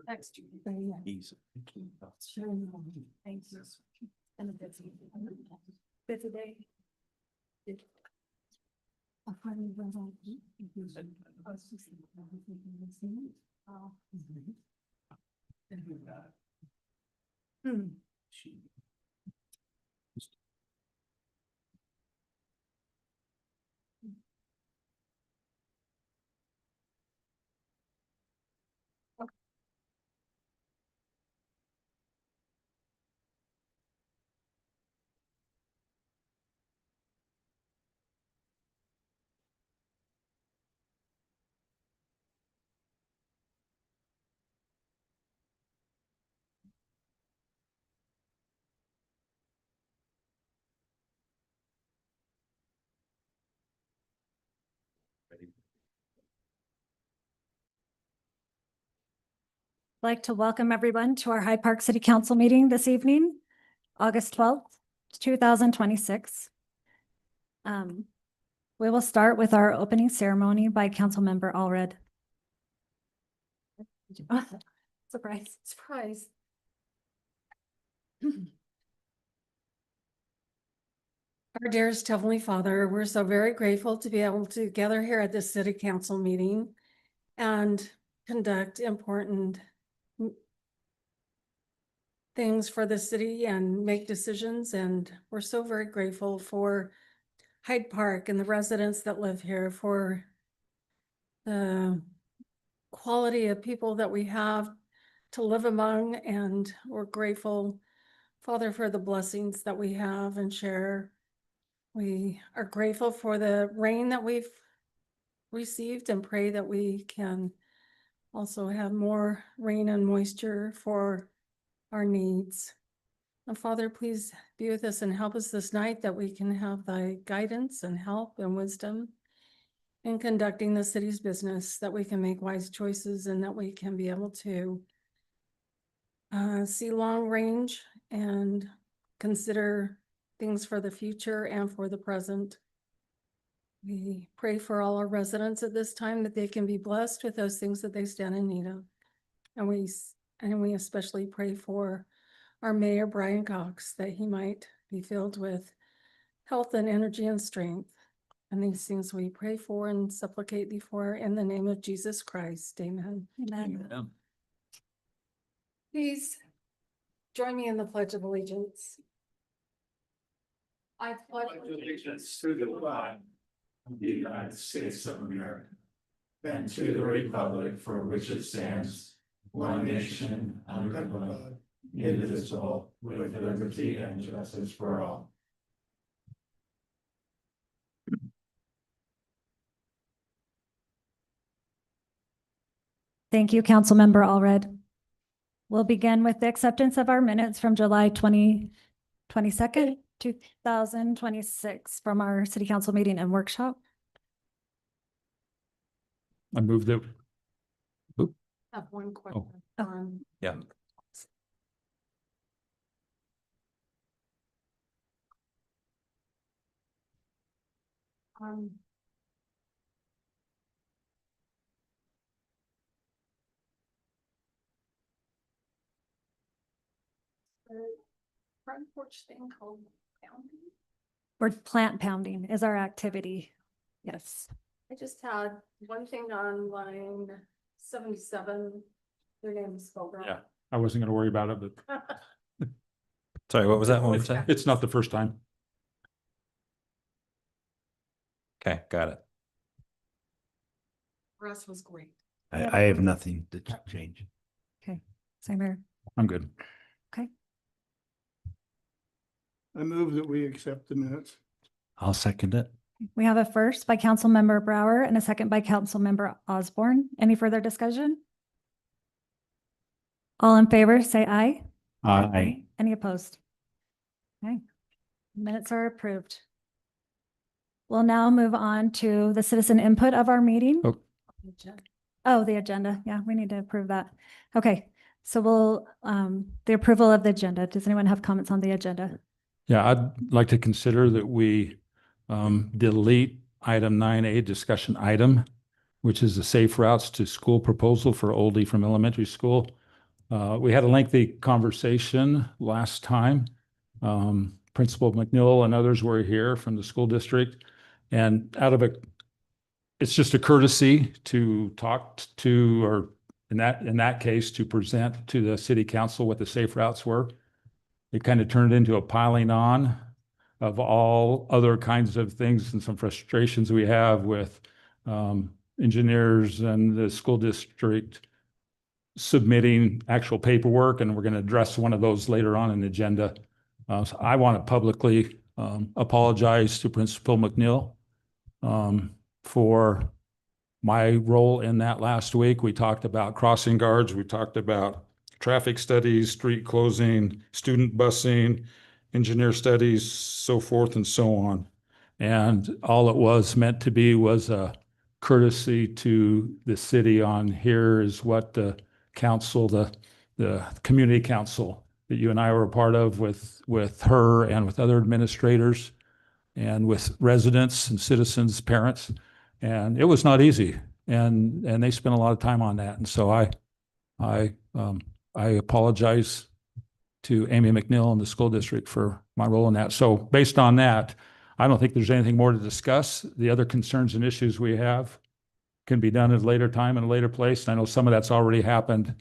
Next year. Easy. Thanks. And it's a day. I finally went on. I'd like to welcome everyone to our Hyde Park City Council meeting this evening, August 12th, 2026. We will start with our opening ceremony by Councilmember Allred. Surprise. Surprise. Our dearest Heavenly Father, we're so very grateful to be able to gather here at this City Council meeting and conduct important things for the city and make decisions. And we're so very grateful for Hyde Park and the residents that live here, for the quality of people that we have to live among. And we're grateful, Father, for the blessings that we have and share. We are grateful for the rain that we've received and pray that we can also have more rain and moisture for our needs. And Father, please be with us and help us this night, that we can have thy guidance and help and wisdom in conducting the city's business, that we can make wise choices and that we can be able to see long range and consider things for the future and for the present. We pray for all our residents at this time, that they can be blessed with those things that they stand in need of. And we especially pray for our Mayor, Brian Cox, that he might be filled with health and energy and strength. And these things we pray for and supplicate before in the name of Jesus Christ. Amen. Amen. Amen. Please join me in the Pledge of Allegiance. I pledge allegiance to the flag of the United States of America and to the republic for which it stands, one nation under God, indivisible, with liberty and justice for all. Thank you, Councilmember Allred. We'll begin with the acceptance of our minutes from July 22nd, 2026 from our City Council meeting and workshop. I move that. I have one question. Yeah. Front porch thing called pounding. Or plant pounding is our activity. Yes. I just had one thing on line 77. Their name is spelled wrong. Yeah. I wasn't gonna worry about it, but Sorry, what was that one? Say? it's not the first time. Okay, got it. Russ was great. I have nothing to change. Okay. Same here. I'm good. I move that we accept the minutes. I'll second it. We have a first by Councilmember Brower and a second by Councilmember Osborne. Any further discussion? All in favor, say aye. Aye. Any opposed? Okay. Minutes are approved. We'll now move on to the citizen input of our meeting. Oh. Oh, the agenda. Yeah, we need to approve that. Okay. So we'll, the approval of the agenda. Does anyone have comments on the agenda? Yeah, I'd like to consider that we delete item 9A, discussion item, which is the Safe Routes to School proposal for Oldie from elementary school. We had a lengthy conversation last time. Principal McNeil and others were here from the school district. And it's just a courtesy to talk to, or in that case, to present to the city council what the safe routes were. It kind of turned into a piling on of all other kinds of things and some frustrations we have with engineers and the school district submitting actual paperwork, and we're going to address one of those later on in the agenda. So I want to publicly apologize to Principal McNeil for my role in that last week. We talked about crossing guards, we talked about traffic studies, street closing, student busing, engineer studies, so forth and so on. And all it was meant to be was a courtesy to the city on here is what the council, the community council that you and I were a part of with her and with other administrators and with residents and citizens, parents. And it was not easy. And they spent a lot of time on that. And so I apologize to Amy McNeil and the school district for my role in that. So based on that, I don't think there's anything more to discuss. The other concerns and issues we have can be done at a later time in a later place. And I know some of that's already happened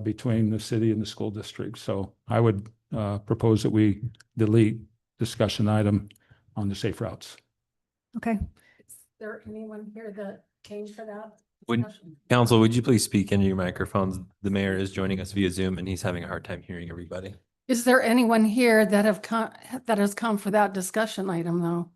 between the city and the school district. So I would propose that we delete discussion item on the safe routes. Okay. Is there anyone here that came for that? Would- discussion? Council, would you please speak into your microphones? The mayor is joining us via Zoom and he's having a hard time hearing everybody. Is there anyone here that has come for that discussion item though?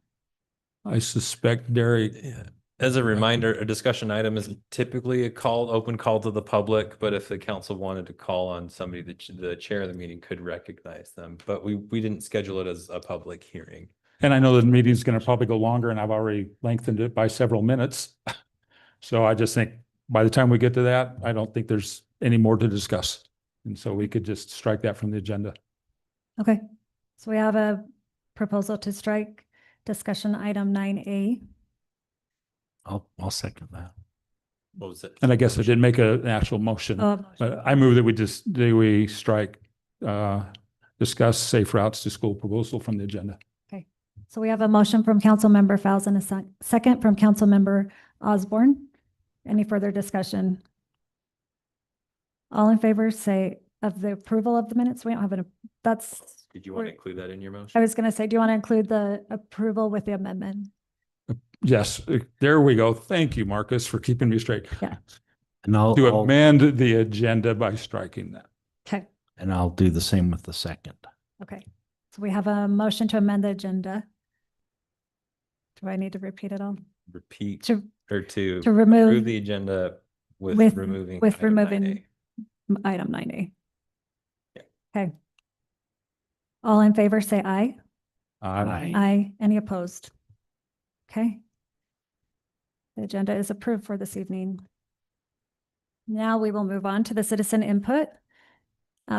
I suspect Derek, Yeah. As a reminder, a discussion item is typically a open call to the public, but if the council wanted to call on somebody, the chair of the meeting could recognize them, but we didn't schedule it as a public hearing. and I know the meeting's going to probably go longer and I've already lengthened it by several minutes. So I just think by the time we get to that, I don't think there's any more to discuss. And so we could just strike that from the agenda. Okay. So we have a proposal to strike discussion item 9A. I'll second that. What was it? And I guess I didn't make an actual motion. Oh, I move that we strike, discuss safe routes to school proposal from the agenda. so we have a motion from Councilmember Fouls and a second from Councilmember Osborne. Any further discussion? All in favor, say of the approval of the minutes. We don't have that's, Did you want to include that in your motion? I was going to say, do you want to include the approval with the amendment? Yes, there we go. Thank you, Marcus, for keeping me straight. And I'll, To amend the agenda by striking that. Okay. and I'll do the same with the second. Okay. So we have a motion to amend the agenda. Do I need to repeat it all? Repeat To or to to approve remove the agenda with with- removing. with item 9A. removing- item 9A. Yeah. Okay. All in favor, say aye. Aye. Aye. Any opposed? Okay. The agenda is approved for this evening. Now we will move on to the citizen input.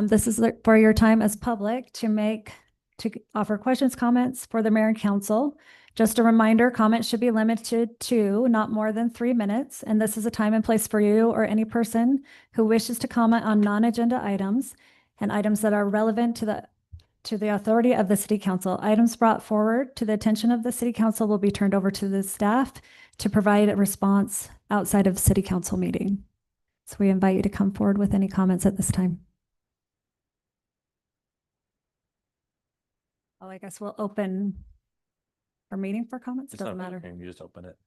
This is for your time as public to offer questions, comments for the mayor and council. Just a reminder, comments should be limited to not more than 3 minutes. And this is a time and place for you or any person who wishes to comment on non-agenda items and items that are relevant to the authority of the city council. Items brought forward to the attention of the city council will be turned over to the staff to provide a response outside of city council meeting. So we invite you to come forward with any comments at this time. Oh, I guess we'll open our meeting for comments. It's not Doesn't a public matter. hearing, you just open it.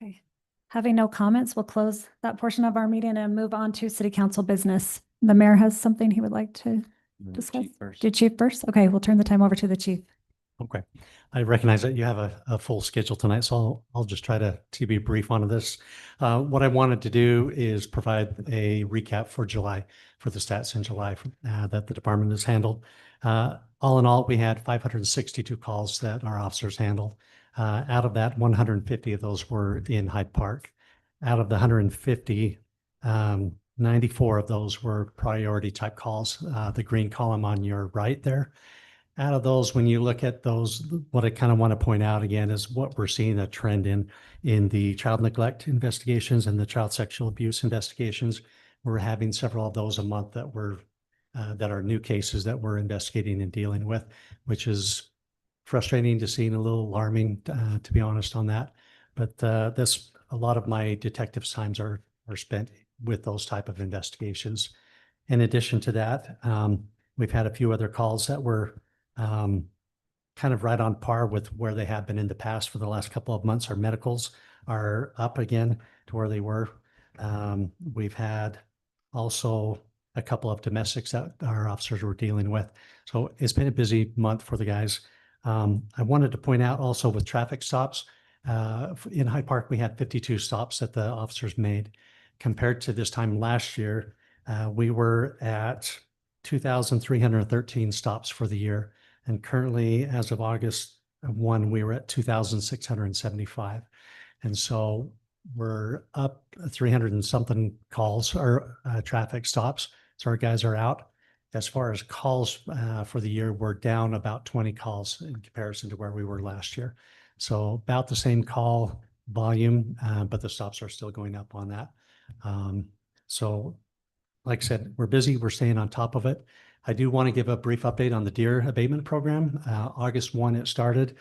Okay. Having no comments, we'll close that portion of our meeting and move on to city council business. The mayor has something he would like to discuss. Chief first. Do chief first? Okay, we'll turn the time over to the chief. Okay. I recognize that you have a full schedule tonight, so I'll just try to be brief on this. What I wanted to do is provide a recap for July, for the stats in July that the department has handled. All in all, we had 562 calls that our officers handled. Out of that, 150 of those were in Hyde Park. Out of the 150, 94 of those were priority type calls, the green column on your right there. out of those, when you look at those, what I kind of want to point out again is what we're seeing a trend in the child neglect investigations and the child sexual abuse investigations. We're having several of those a month that are new cases that we're investigating and dealing with, which is frustrating to see and a little alarming, to be honest on that. But this, a lot of my detectives' times are spent with those type of investigations. In addition to that, we've had a few other calls that were kind of right on par with where they have been in the past for the last couple of months. Our medicals are up again to where they were. We've had also a couple of domestics that our officers were dealing with. So it's been a busy month for the guys. I wanted to point out also with traffic stops, in Hyde Park, we had 52 stops that the officers made. Compared to this time last year, we were at 2,313 stops for the year. And currently, as of August 1, we were at 2,675. And so we're up 300 and something calls or traffic stops. So our guys are out. As far as calls for the year, we're down about 20 calls in comparison to where we were last year. So about the same call volume, but the stops are still going up on that. So like I said, we're busy, we're staying on top of it. I do want to give a brief update on the deer abatement program. August 1, it started.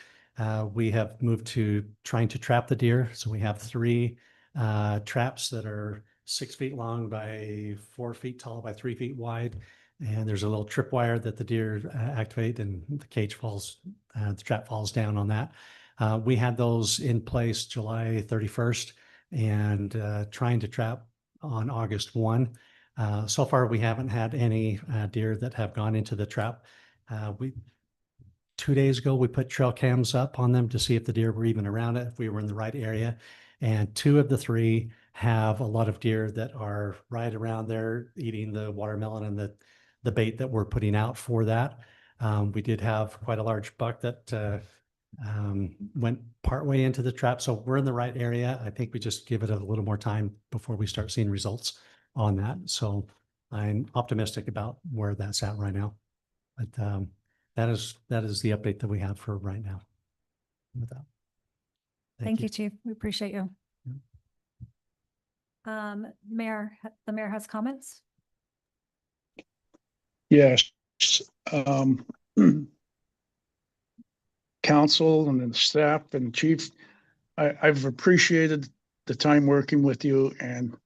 We have moved to trying to trap the deer. So we have 3 traps that are 6 feet long by 4 feet tall by 3 feet wide. And there's a little tripwire that the deer activate and the cage falls, the trap falls down on that. We had those in place July 31st and trying to trap on August 1. So far, we haven't had any deer that have gone into the trap. 2 days ago, we put trail cams up on them to see if the deer were even around it, if we were in the right area. And 2 of the 3 have a lot of deer that are right around there eating the watermelon and the bait that we're putting out for that. We did have quite a large buck that went partway into the trap. So we're in the right area. I think we just give it a little more time before we start seeing results on that. So I'm optimistic about where that's at right now. But that is the update that we have for right now. With that. Thank you, Chief. We appreciate you. Mayor, the mayor has comments. Yes. Council and the staff and chief, I've appreciated the time working with you and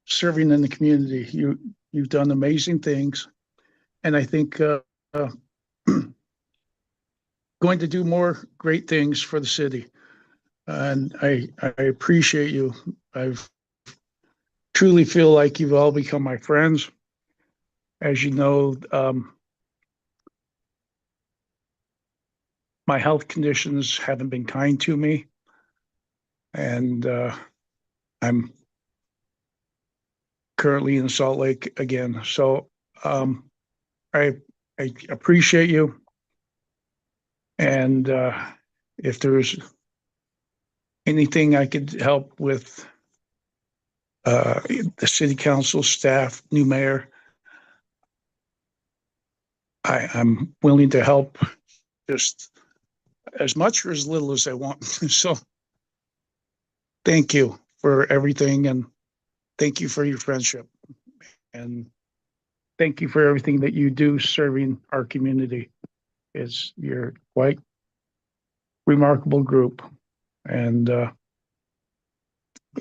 serving in the community. You've done amazing things. And I think going to do more great things for the city. And I appreciate you. I've truly feel like you've all become my friends. As you know, my health conditions haven't been kind to me. And I'm currently in Salt Lake again. So I appreciate you. And if there's anything I could help with the city council staff, new mayor, I'm willing to help just as much or as little as I want. So thank you for everything. And thank you for your friendship. And thank you for everything that you do serving our community. You're quite remarkable group. And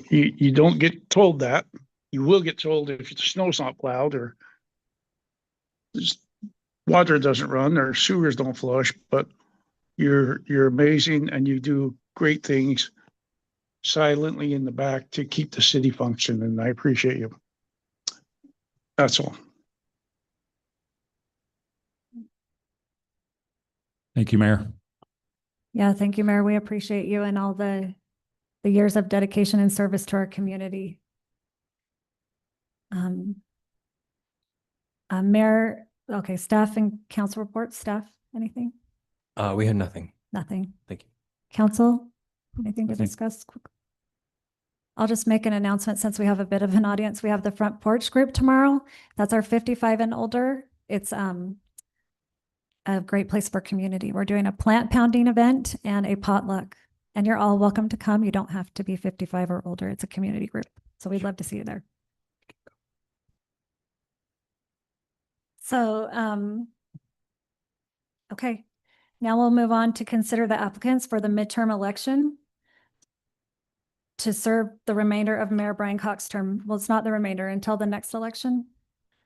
you don't get told that. You will get told if the snow's not plowed or water doesn't run or sewers don't flush, but you're amazing and you do great things silently in the back to keep the city functioning. And I appreciate you. That's all. Thank you, Mayor. Yeah, thank you, Mayor. We appreciate you and all the years of dedication and service to our community. Mayor, okay, staff and council reports, staff, anything? We had nothing. Nothing. Thank you. Council, anything to Nothing. discuss? I'll just make an announcement since we have a bit of an audience. We have the front porch group tomorrow. That's our 55 and older. It's a great place for community. We're doing a plant pounding event and a potluck. And you're all welcome to come. You don't have to be 55 or older. It's a community group. So we'd love to see you there. So, okay. Now we'll move on to consider the applicants for the midterm election to serve the remainder of Mayor Brian Cox's term. Well, it's not the remainder until the next election.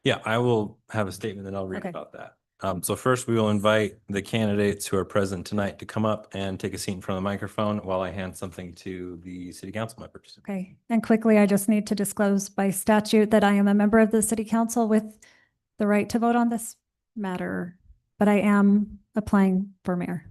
Yeah, I will have a statement that I'll read Okay. about that. So first we will invite the candidates who are present tonight to come up and take a seat in front of the microphone while I hand something to the city council members. Okay. And quickly, I just need to disclose by statute that I am a member of the city council with the right to vote on this matter, but I am applying for mayor.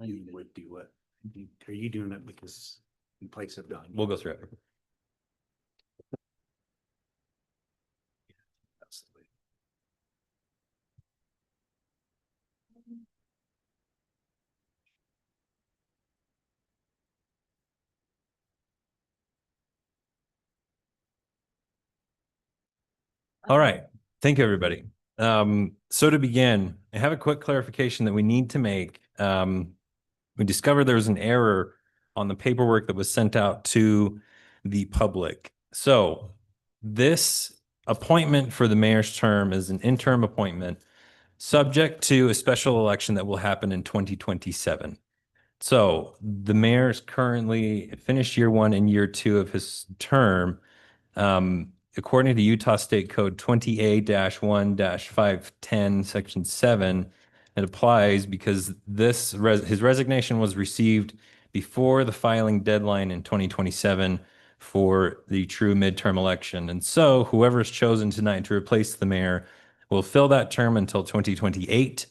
You would do it. Are you doing it because in place of Don? We'll go through it. All right. Thank you, everybody. So to begin, I have a quick clarification that we need to make. We discovered there was an error on the paperwork that was sent out to the public. So this appointment for the mayor's term is an interim appointment subject to a special election that will happen in 2027. So the mayor's currently finished year 1 and year 2 of his term. According to Utah State Code 20A-1-510, Section 7, it applies because his resignation was received before the filing deadline in 2027 for the true midterm election. And so whoever is chosen tonight to replace the mayor will fill that term until 2028.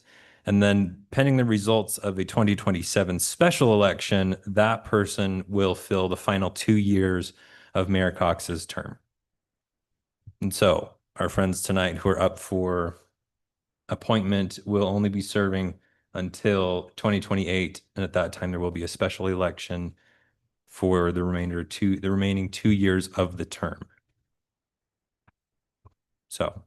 And then pending the results of a 2027 special election, that person will fill the final 2 years of Mayor Cox's term. And so our friends tonight who are up for appointment will only be serving until 2028. And at that time, there will be a special election for the remaining 2 years of the term. So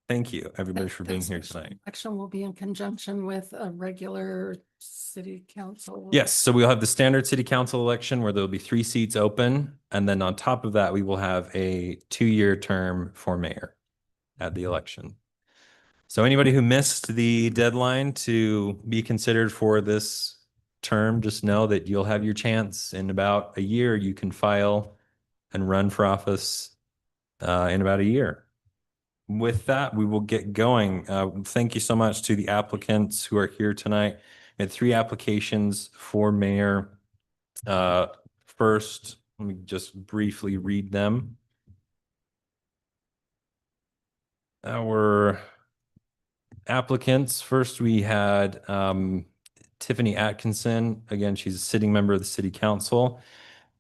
thank you, everybody, for being here tonight. Election will be in conjunction with a regular city council. Yes, so we'll have the standard city council election where there'll be 3 seats open. And then on top of that, we will have a 2-year term for mayor at the election. So anybody who missed the deadline to be considered for this term, just know that you'll have your chance in about a year. You can file and run for office in about a year. With that, we will get going. Thank you so much to the applicants who are here tonight. We had 3 applications for mayor. First, let me just briefly read them. Our applicants, first we had Tiffany Atkinson. Again, she's a sitting member of the city council.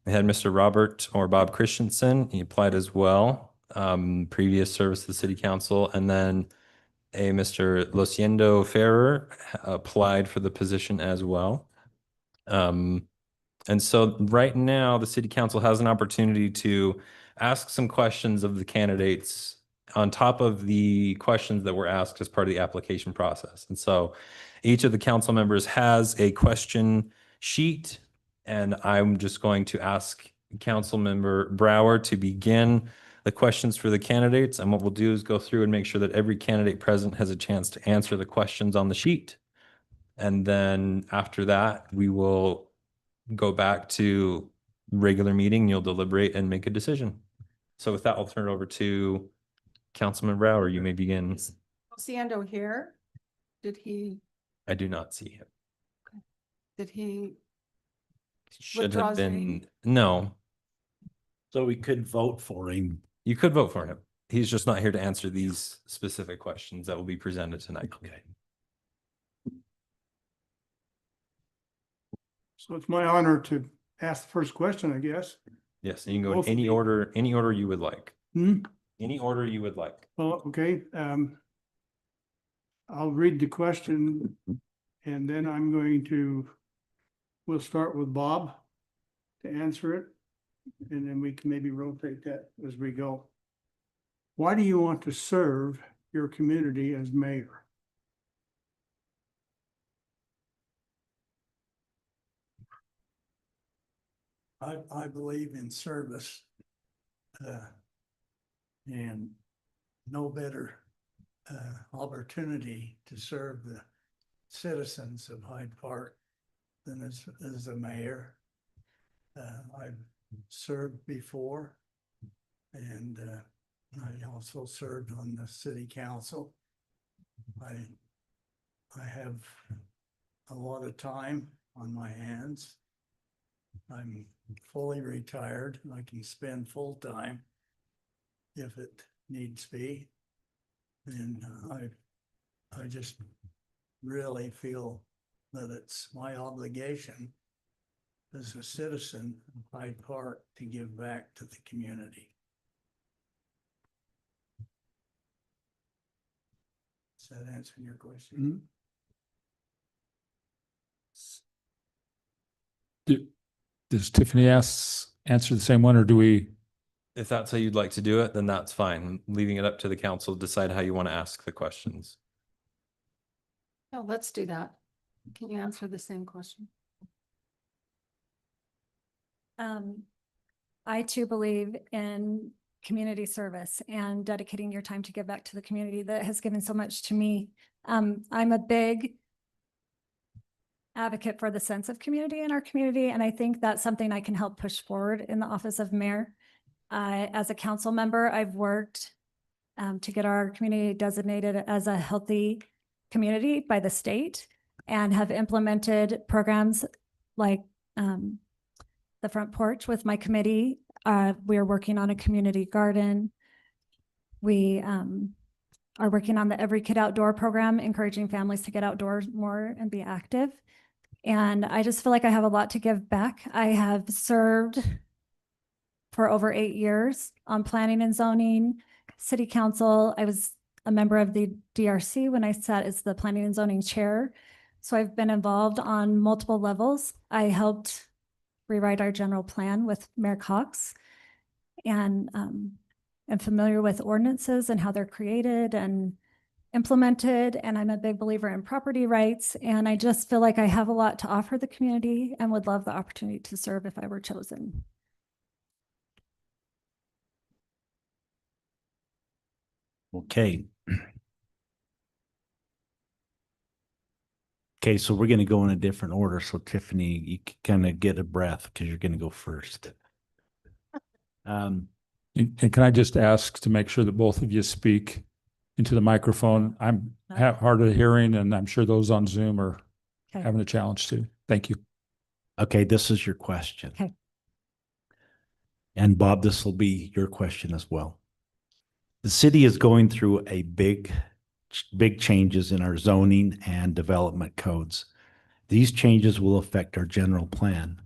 We had Mr. Robert or Bob Christensen. He applied as well. Previous service to the city council. And then a Mr. Luciendo Ferrer applied for the position as well. And so right now the city council has an opportunity to ask some questions of the candidates on top of the questions that were asked as part of the application process. And so each of the council members has a question sheet, and I'm just going to ask Council Member Brower to begin the questions for the candidates. And what we'll do is go through and make sure that every candidate present has a chance to answer the questions on the sheet. And then after that, we will go back to regular meeting. You'll deliberate and make a decision. So with that, I'll turn it over to Councilman Brower. You may begin. Luciendo here. I do not see him. Did he? Should Withdraw have his been, name? no, So we could vote for him. you could vote for him. He's just not here to answer these specific questions that will be presented tonight. Okay. So it's my honor to ask the first question, I guess. Yes, and you can go Both in of you. any order you would like. Hmm? Any order you would like. Well, okay, I'll read the question and then we'll start with Bob to answer it. And then we can maybe rotate that as we go. Why do you want to serve your community as mayor? I believe in service. And no better opportunity to serve the citizens of Hyde Park than as a mayor. I've served before, and I also served on the city council. I have a lot of time on my hands. I'm fully retired. I can spend full time if it needs be. And I just really feel that it's my obligation as a citizen of Hyde Park to give back to the community. Does that answer your question? Does Tiffany answer the same one, or do we? If that's how you'd like to do it, then that's fine. Leaving it up to the council to decide how you want to ask the questions. Oh, let's do that. Can you answer the same question? I too believe in community service and dedicating your time to give back to the community that has given so much to me. I'm a big advocate for the sense of community in our community, and I think that's something I can help push forward in the office of mayor. As a council member, I've worked to get our community designated as a healthy community by the state and have implemented programs like the front porch with my committee. We are working on a community garden. We are working on the Every Kid Outdoor program, encouraging families to get outdoors more and be active. And I just feel like I have a lot to give back. I have served for over 8 years on planning and zoning, city council. I was a member of the DRC when I sat as the planning and zoning chair. So I've been involved on multiple levels. I helped rewrite our general plan with Mayor Cox, and am familiar with ordinances and how they're created and implemented. And I'm a big believer in property rights. And I just feel like I have a lot to offer the community and would love the opportunity to serve if I were chosen. Okay. Okay, so we're gonna go in a different order. So Tiffany, you can kind of get a breath because you're gonna go first. And can I just ask to make sure that both of you speak into the microphone? I'm hard of hearing, and I'm sure those on Zoom are Okay. having a challenge too. Thank you. Okay, this is your question. Okay. And Bob, this will be your question as well. The city is going through a big changes in our zoning and development codes. These changes will affect our general plan.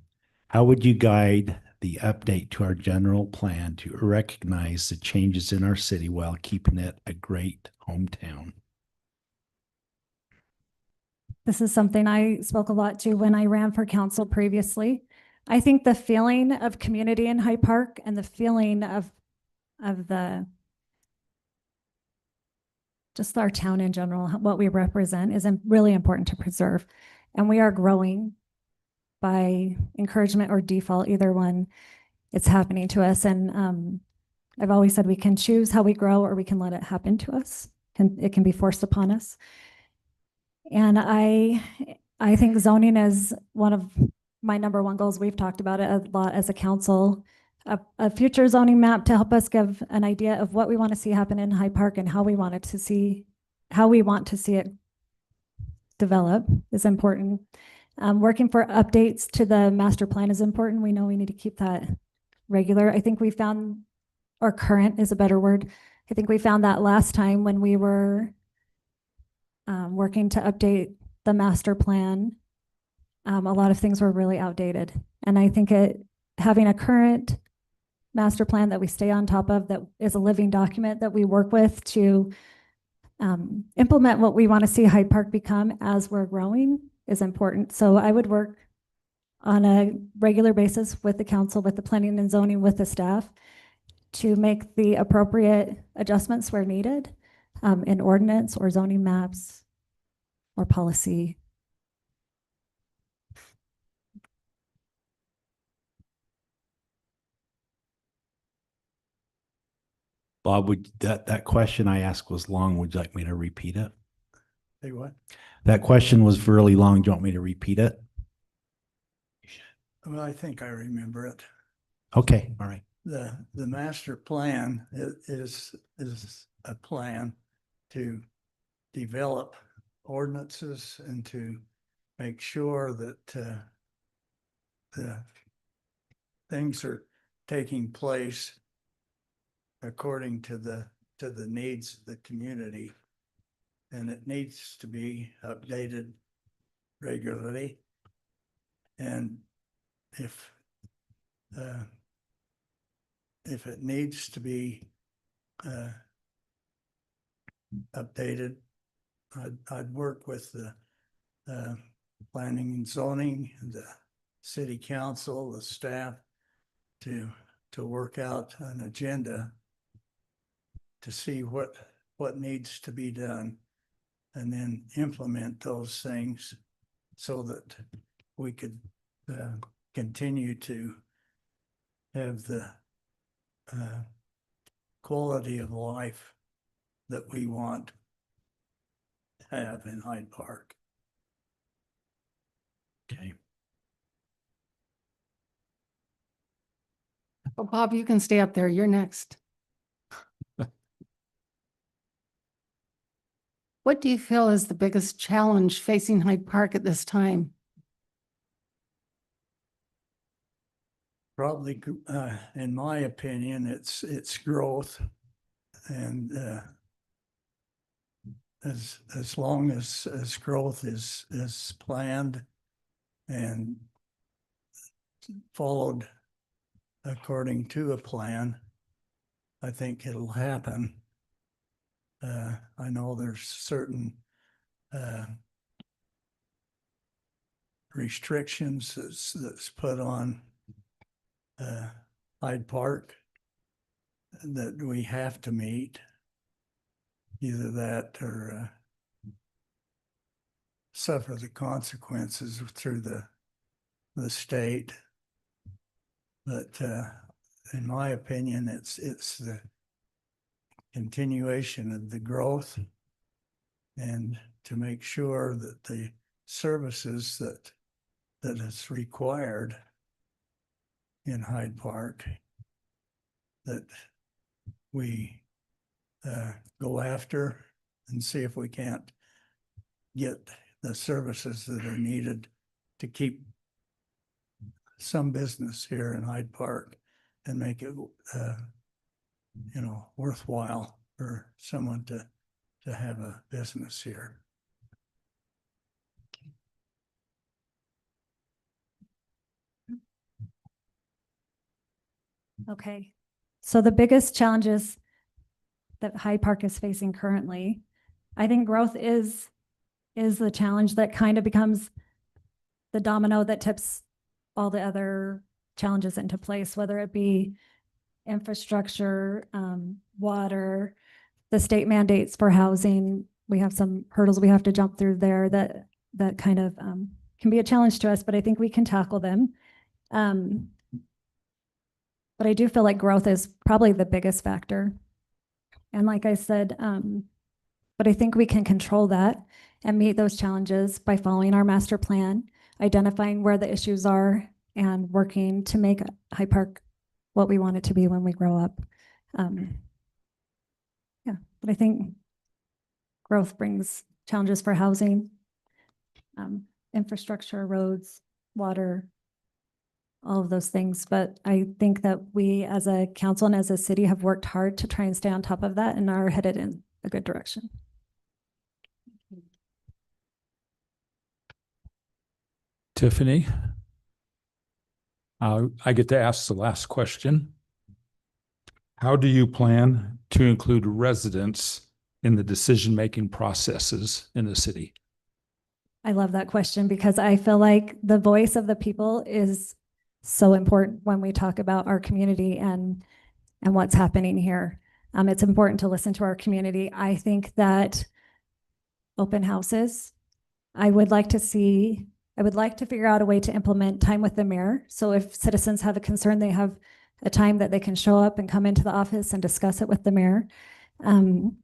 How would you guide the update to our general plan to recognize the changes in our city while keeping it a great hometown? This is something I spoke a lot to when I ran for council previously. I think the feeling of community in Hyde Park and the feeling of the just our town in general, what we represent is really important to preserve. And we are growing by encouragement or default, either one. It's happening to us. And I've always said we can choose how we grow or we can let it happen to us. It can be forced upon us. And I think zoning is one of my #1 goals. We've talked about it a lot as a council. A future zoning map to help us give an idea of what we want to see happen in Hyde Park and how we want to see it develop is important. Working for updates to the master plan is important. We know we need to keep that regular. I think we found, or current is a better word. I think we found that last time when we were working to update the master plan. a lot of things were really outdated. And I think having a current master plan that we stay on top of, that is a living document that we work with to implement what we want to see Hyde Park become as we're growing is important. So I would work on a regular basis with the council, with the planning and zoning, with the staff to make the appropriate adjustments where needed in ordinance or zoning maps or policy. Bob, that question I asked was long. Would you like me to repeat it? Say what? That question was really long. Do you want me to repeat it? Well, I think I remember it. Okay, all right. The master plan is a plan to develop ordinances and to make sure that the things are taking place according to the needs of the community. And it needs to be updated regularly. And if it needs to be updated, I'd work with the planning and zoning, the city council, the staff to work out an agenda to see what needs to be done and then implement those things so that we could continue to have the quality of life that we want to have in Hyde Park. Okay. Well, Bob, you can stay up there. You're next. What do you feel is the biggest challenge facing Hyde Park at this time? Probably, in my opinion, it's growth, and as long as growth is planned and followed according to a plan, I think it'll happen. I know there's certain restrictions that's put on Hyde Park that we have to meet. Either that or suffer the consequences through the state. But in my opinion, it's the continuation of the growth and to make sure that the services that is required in Hyde Park, that we go after and see if we can't get the services that are needed to keep some business here in Hyde Park and make it worthwhile for someone to have a business here. Okay. So the biggest challenges that Hyde Park is facing currently, I think growth is the challenge that kind of becomes the domino that tips all the other challenges into place, whether it be infrastructure, water, the state mandates for housing. We have some hurdles we have to jump through there that kind of can be a challenge to us, but I think we can tackle them. But I do feel like growth is probably the biggest factor. And like I said, but I think we can control that and meet those challenges by following our master plan, identifying where the issues are, and working to make Hyde Park what we want it to be when we grow up. Yeah, but I think growth brings challenges for housing, infrastructure, roads, water, all of those things. But I think that we as a council and as a city have worked hard to try and stay on top of that and are headed in a good direction. Tiffany. I get to ask the last question. How do you plan to include residents in the decision-making processes in the city? I love that question because I feel like the voice of the people is so important when we talk about our community and what's happening here. It's important to listen to our community. I think that open houses, I would like to figure out a way to implement time with the mayor. So if citizens have a concern, they have a time that they can show up and come into the office and discuss it with the mayor. I'm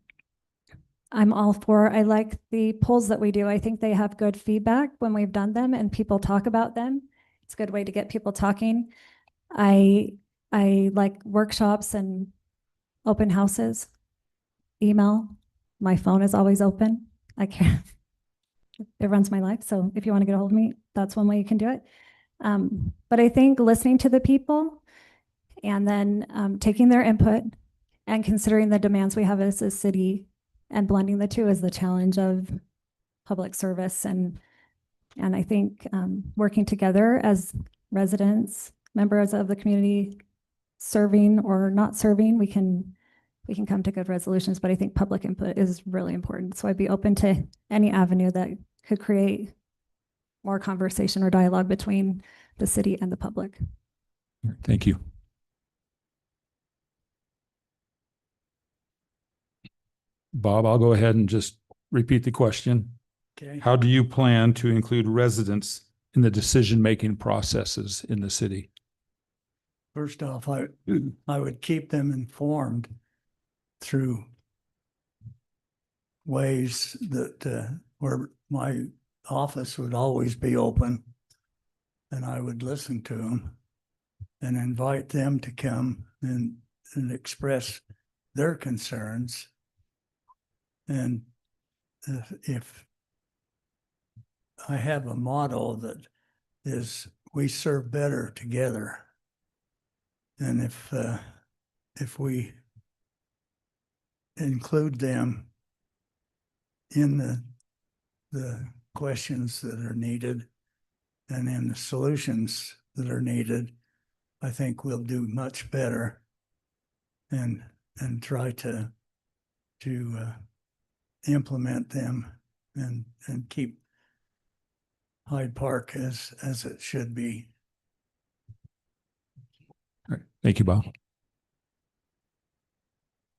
all for, I like the polls that we do. I think they have good feedback when we've done them and people talk about them. It's a good way to get people talking. I like workshops and open houses, email. My phone is always open. I can't, it runs my life. So if you want to get a hold of me, that's one way you can do it. But I think listening to the people and then taking their input and considering the demands we have as a city and blending the two is the challenge of public service. And I think working together as residents, members of the community, serving or not serving, we can come to good resolutions, but I think public input is really important. So I'd be open to any avenue that could create more conversation or dialogue between the city and the public. Thank you. Bob, I'll go ahead and just repeat the question. Okay. How do you plan to include residents in the decision-making processes in the city? First off, I would keep them informed through ways that where my office would always be open, and I would listen to them and invite them to come and express their concerns. And if I have a motto that is, we serve better together. And if we include them in the questions that are needed and in the solutions that are needed, I think we'll do much better and try to implement them and keep Hyde Park as it should be. All right. Thank you, Bob.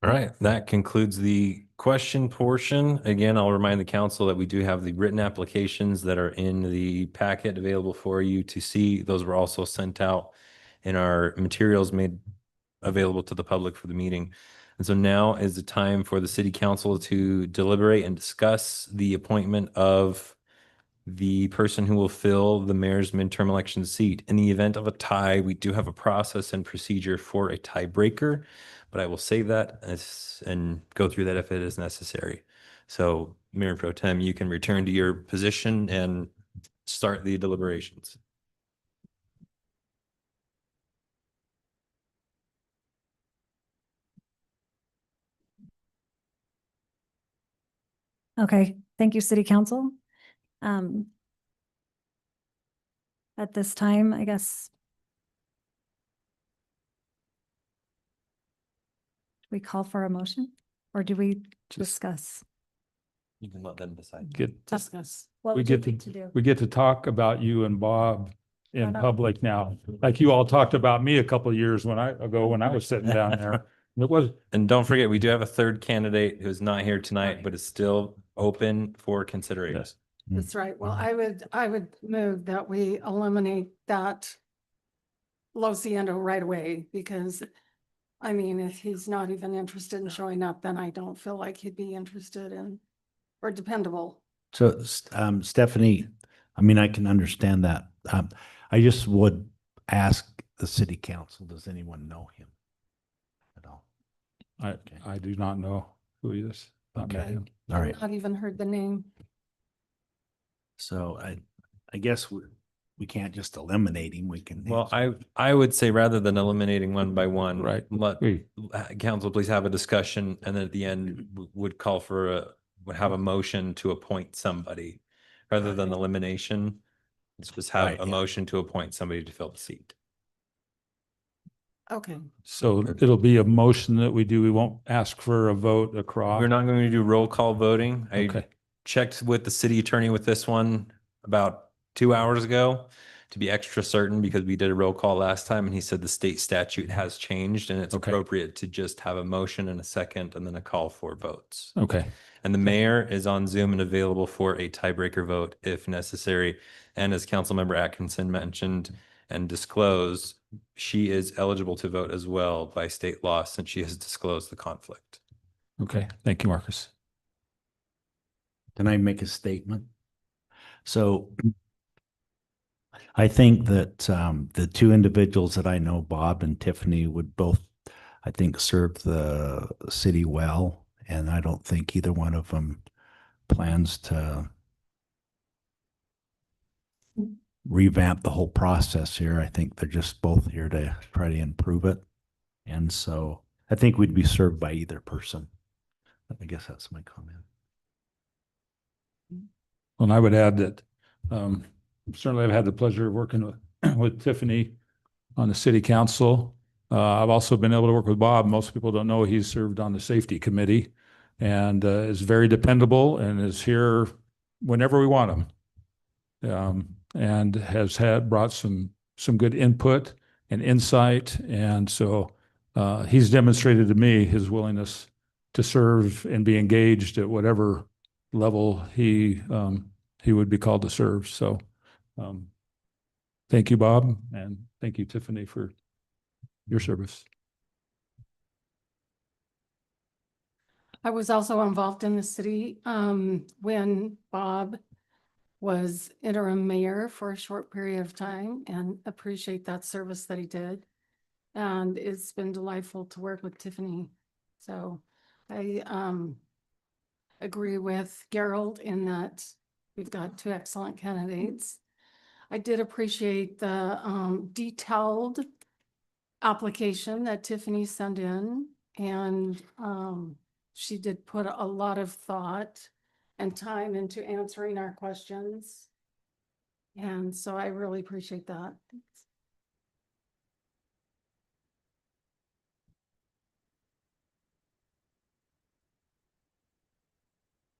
All right, that concludes the question portion. Again, I'll remind the council that we do have the written applications that are in the packet available for you to see. Those were also sent out in our materials made available to the public for the meeting. And so now is the time for the city council to deliberate and discuss the appointment of the person who will fill the mayor's midterm election seat. In the event of a tie, we do have a process and procedure for a tiebreaker, but I will save that and go through that if it is necessary. So Mayor Pro Tem, you can return to your position and start the deliberations. Okay, thank you, City Council. At this time, I guess we call for a motion or do we discuss? You can let them decide. Discuss. What We would you get like to do? We get to talk about you and Bob in no. public now, like you all talked about me a couple of years when I was sitting down there. It was, And don't forget, we do have a third candidate who's not here tonight, but is still open for consideration. yes. That's right. Well, I would move that we eliminate that Losiendo right away because I mean, if he's not even interested in showing up, then I don't feel like he'd be interested in or dependable. So, Stephanie, I mean, I can understand that. I just would ask the city council, does anyone know him at all? I do not know who he is. Not met Okay. him. All right. Not even heard the name. So I guess we can't just eliminate him. We can. Well, I would say rather than eliminating one by one, Right. let We- council please have a discussion and then at the end would call for would have a motion to appoint somebody rather than elimination. Let's just have Right, a yeah. motion to appoint somebody to fill the seat. Okay. So it'll be a motion that we do. We won't ask for a vote across. We're not going to do roll call voting. I Okay. checked with the city attorney with this one about 2 hours ago to be extra certain because we did a roll call last time and he said the state statute has changed and it's Okay. appropriate to just have a motion and a second and then a call for votes. Okay. And the mayor is on Zoom and available for a tiebreaker vote if necessary. And as Councilmember Atkinson mentioned and disclosed, she is eligible to vote as well by state law since she has disclosed the conflict. Okay. Thank you, Marcus. Can I make a statement? So I think that the two individuals that I know, Bob and Tiffany, would both, I think, serve the city well. And I don't think either one of them plans to revamp the whole process here. I think they're just both here to try to improve it. And so I think we'd be served by either person. I guess that's my comment. Well, and I would add that certainly I've had the pleasure of working with Tiffany on the city council. I've also been able to work with Bob. Most people don't know he's served on the safety committee and is very dependable and is here whenever we want him. And has brought some good input and insight. And so he's demonstrated to me his willingness to serve and be engaged at whatever level he would be called to serve. So thank you, Bob, and thank you, Tiffany, for your service. I was also involved in the city when Bob was interim mayor for a short period of time and appreciate that service that he did. And it's been delightful to work with Tiffany. So I agree with Gerald in that we've got two excellent candidates. I did appreciate the detailed application that Tiffany sent in, and she did put a lot of thought and time into answering our questions. And so I really appreciate that.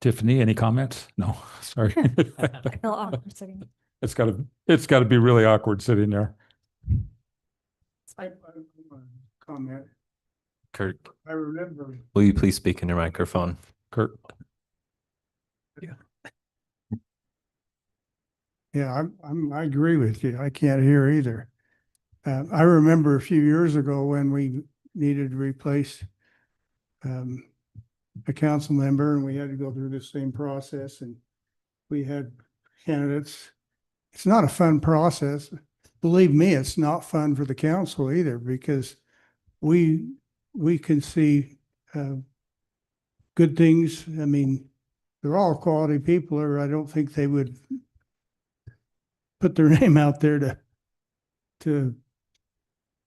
Tiffany, any comments? No, sorry. I feel awkward sitting. It's gotta be really awkward sitting there. Comment. Kurt, I remember, will you please speak in your microphone? Kurt, yeah, I agree with you. I can't hear either. I remember a few years ago when we needed to replace a council member and we had to go through the same process and we had candidates. It's not a fun process. Believe me, it's not fun for the council either because we can see good things. I mean, they're all quality people, or I don't think they would put their name out there to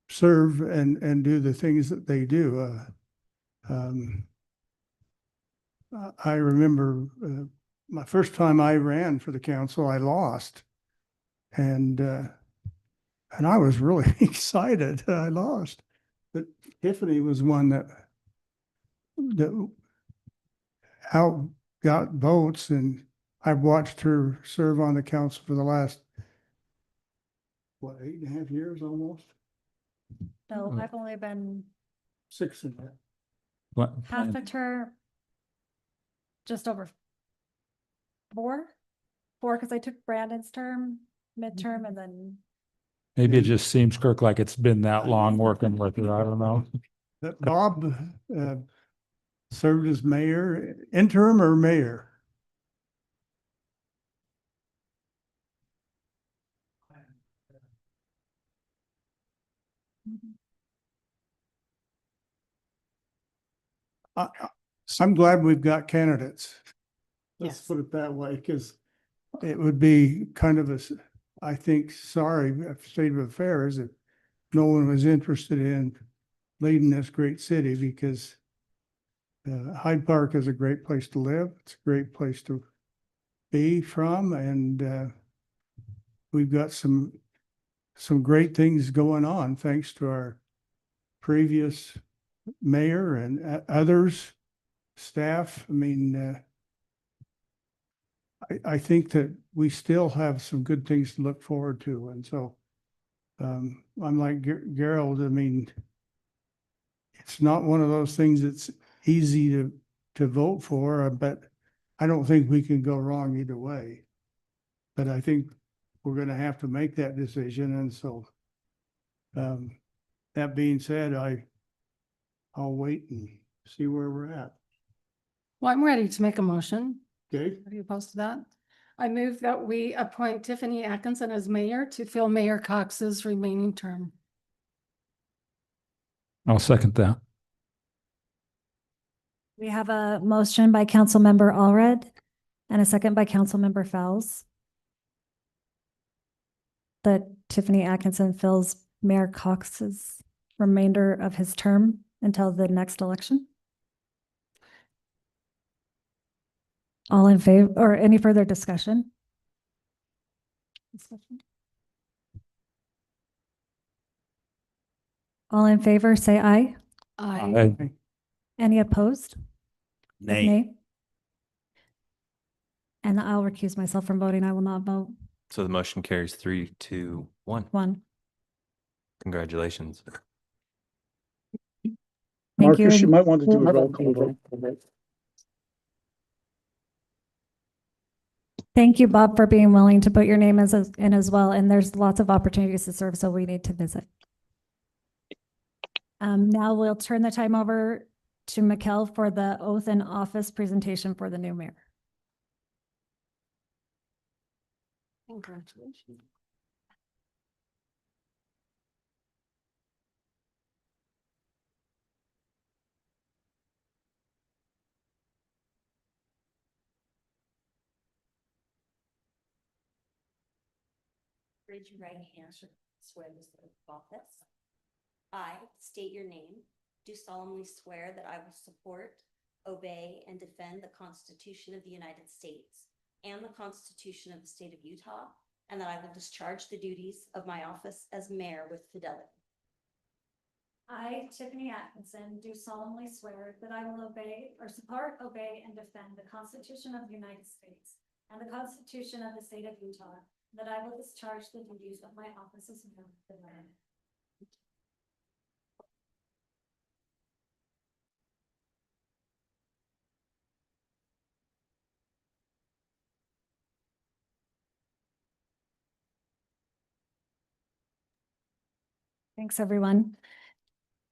serve and do the things that they do. I remember my first time I ran for the council, I lost, and I was really excited that I lost. But Tiffany was one that out got votes, and I've watched her serve on the council for the last, what, 8.5 years almost? No, I've only been 6 in that. what? half a term, just over 4, because I took Brandon's term, midterm, and then Maybe it just seems, Kirk, like it's been that long working with you. I don't know. That Bob served as mayor, interim or mayor? I'm glad we've got candidates. Let's Yes. put it that way, because it would be kind of I think, sorry, state of affairs if no one was interested in leading this great city, because Hyde Park is a great place to live. It's a great place to be from, and we've got some great things going on thanks to our previous mayor and others, staff. I mean, I think that we still have some good things to look forward to. And so I'm like Gerald, I mean, it's not one of those things that's easy to vote for, but I don't think we can go wrong either way. But I think we're going to have to make that decision. And so that being said, I'll wait and see where we're at. Well, I'm ready to make a motion. Okay? Are you opposed to that? I move that we appoint Tiffany Atkinson as mayor to fill Mayor Cox's remaining term. I'll second that. We have a motion by Councilmember Allred and a second by Councilmember Fowles that Tiffany Atkinson fills Mayor Cox's remainder of his term until the next election. All in favor, or any further discussion? All in favor, say aye. Aye. Any opposed? Nay. And I'll recuse myself from voting. I will not vote. So the motion carries 3-2-1. One. Congratulations. Thank Marcus, you you. might want to do a roll call vote. Thank you, Bob, for being willing to put your name in as well. And there's lots of opportunities to serve, so we need to visit. Now we'll turn the time over to Mikkel for the oath and office presentation for the new mayor. Congratulations. Raise your right hand, swear this oath of office. I state your name, do solemnly swear that I will support, obey, and defend the Constitution of the United States and the Constitution of the State of Utah, and that I will discharge the duties of my office as mayor with fidelity. I, Tiffany Atkinson, do solemnly swear that I will obey or support, obey, and defend the Constitution of the United States and the Constitution of the State of Utah, that I will discharge the duties of my office as mayor with fidelity. Thanks, everyone.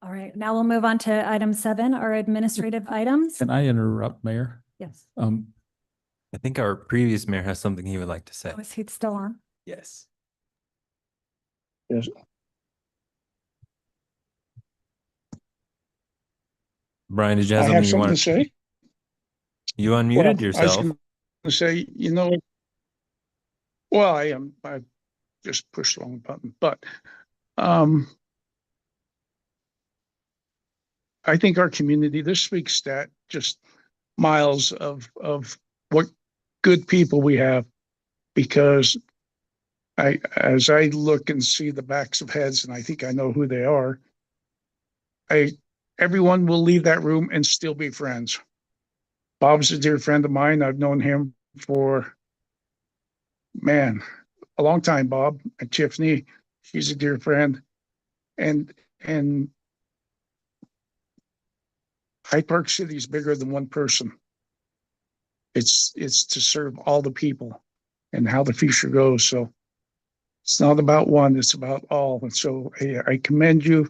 All right, now we'll move on to item 7, our administrative items. Can I interrupt, Mayor? Yes. I think our previous mayor has something he would like to say. Oh, is he still on? Yes. Yes. Brian, did you have I something have you something to want? say. You unmuted Well, I was yourself. going to say, you know, well, I just pushed the wrong button, but I think our community, this speaks that just miles of what good people we have, because as I look and see the backs of heads, and I think I know who they are, everyone will leave that room and still be friends. Bob's a dear friend of mine. I've known him for, man, a long time, Bob. And Tiffany, she's a dear friend. And Hyde Park City is bigger than one person. It's to serve all the people and how the future goes. So it's not about one, it's about all. And so I commend you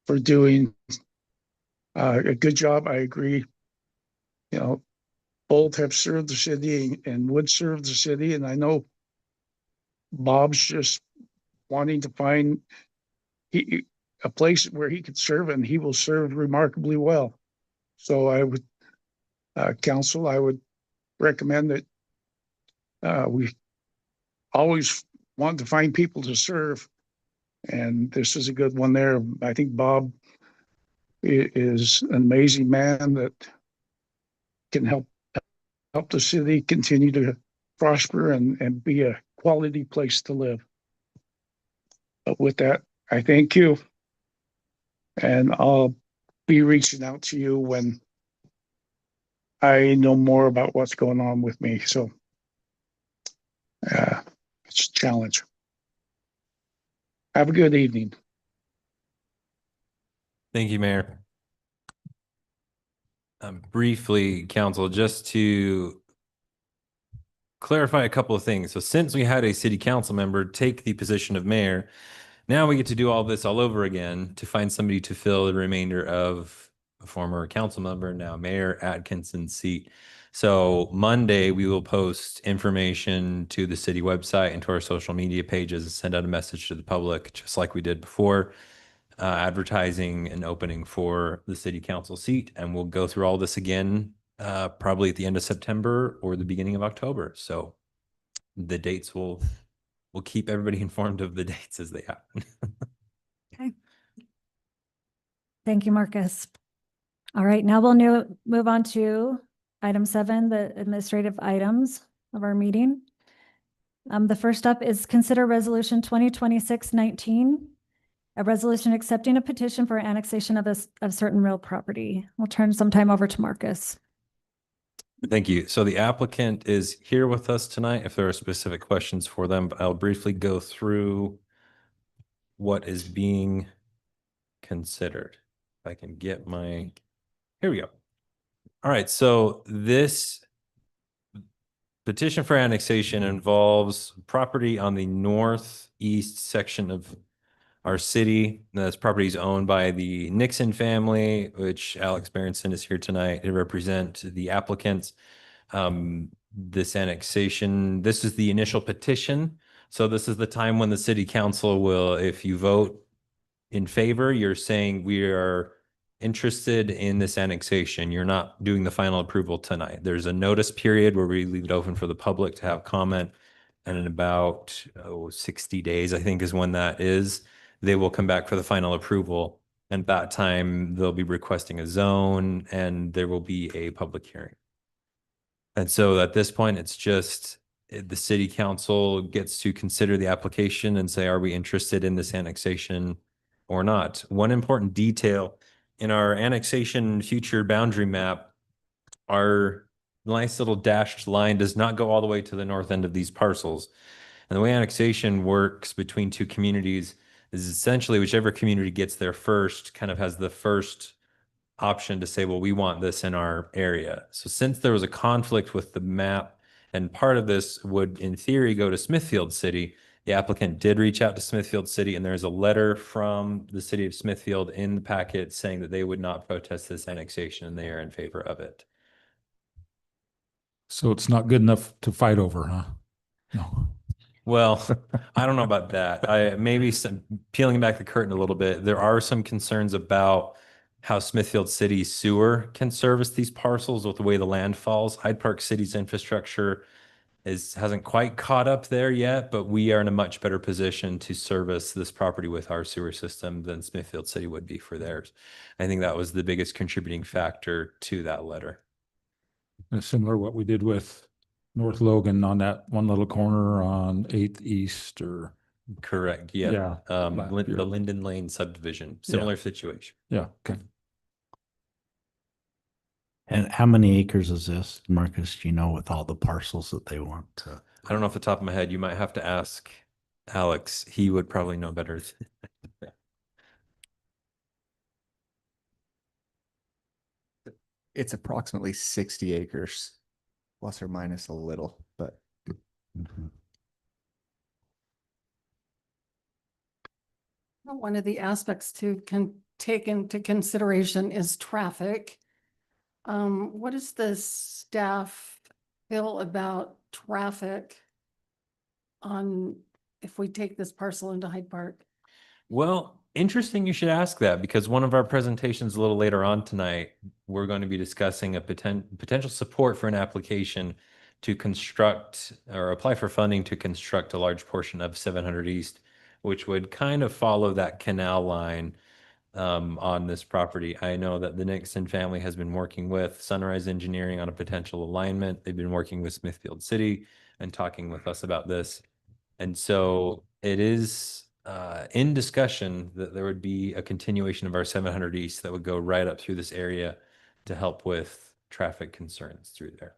for doing a good job. I agree. You know, both have served the city and would serve the city. And I know Bob's just wanting to find a place where he could serve, and he will serve remarkably well. So I would, council, I would recommend that we always want to find people to serve. And this is a good one there. I think Bob is an amazing man that can help the city continue to prosper and be a quality place to live. But with that, I thank you. And I'll be reaching out to you when I know more about what's going on with me. So it's a challenge. Have a good evening. Thank you, Mayor. Briefly, council, just to clarify a couple of things. So since we had a city council member take the position of mayor, now we get to do all this all over again to find somebody to fill the remainder of a former council member, now Mayor Atkinson's seat. So Monday, we will post information to the city website and to our social media pages, send out a message to the public, just like we did before, advertising an opening for the city council seat. And we'll go through all this again, probably at the end of September or the beginning of October. So the dates we'll keep everybody informed of the dates as they happen. Okay. Thank you, Marcus. All right, now we'll move on to item 7, the administrative items of our meeting. The first up is consider resolution 2026-19, a resolution accepting a petition for annexation of certain real property. We'll turn some time over to Marcus. Thank you. So the applicant is here with us tonight. If there are specific questions for them, but I'll briefly go through what is being considered. If I can get my, here we go. All right, so this petition for annexation involves property on the northeast section of our city. This property is owned by the Nixon family, which Alex Berenson is here tonight to represent the applicants. This annexation, this is the initial petition. So this is the time when the city council will, if you vote in favor, you're saying we are interested in this annexation. You're not doing the final approval tonight. There's a notice period where we leave it open for the public to have comment. And in about 60 days, I think is when that is, they will come back for the final approval. And at that time, they'll be requesting a zone and there will be a public hearing. And so at this point, it's just the city council gets to consider the application and say, are we interested in this annexation or not? One important detail in our annexation future boundary map, our nice little dashed line does not go all the way to the north end of these parcels. And the way annexation works between two communities is essentially whichever community gets there first kind of has the first option to say, well, we want this in our area. So since there was a conflict with the map, and part of this would in theory go to Smithfield City, the applicant did reach out to Smithfield City, and there's a letter from the city of Smithfield in the packet saying that they would not protest this annexation and they are in favor of it. So it's not good enough to fight over, huh? No. Well, I don't know about that. Maybe some peeling back the curtain a little bit. There are some concerns about how Smithfield City sewer can service these parcels with the way the land falls. Hyde Park City's infrastructure hasn't quite caught up there yet, but we are in a much better position to service this property with our sewer system than Smithfield City would be for theirs. I think that was the biggest contributing factor to that letter. It's similar to what we did with North Logan on that one little corner on 8th East or. Correct. Yeah. Yeah. The Linden Lane subdivision, similar situation. Yeah. Okay. And how many acres is this, Marcus? Do you know, with all the parcels that they want to? I don't know off the top of my head. You might have to ask Alex. He would probably know better. It's approximately 60 acres, plus or minus a little, but Mhm. One of the aspects to take into consideration is traffic. What does the staff feel about traffic if we take this parcel into Hyde Park? Well, interesting you should ask that, because one of our presentations a little later on tonight, we're going to be discussing a potential support for an application to construct or apply for funding to construct a large portion of 700 East, which would kind of follow that canal line on this property. I know that the Nixon family has been working with Sunrise Engineering on a potential alignment. They've been working with Smithfield City and talking with us about this. And so it is in discussion that there would be a continuation of our 700 East that would go right up through this area to help with traffic concerns through there.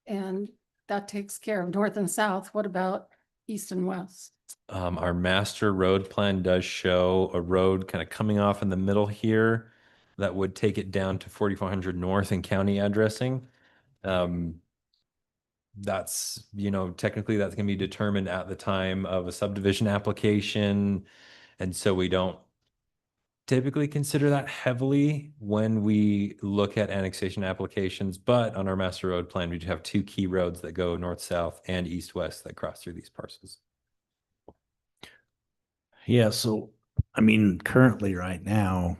And that takes care of north and south. What about east and west? Our master road plan does show a road kind of coming off in the middle here that would take it down to 4400 North and county addressing. That's, technically that's going to be determined at the time of a subdivision application. And so we don't typically consider that heavily when we look at annexation applications. But on our master road plan, we do have 2 key roads that go north-south and east-west that cross through these parcels. Yeah, so, I mean, currently right now,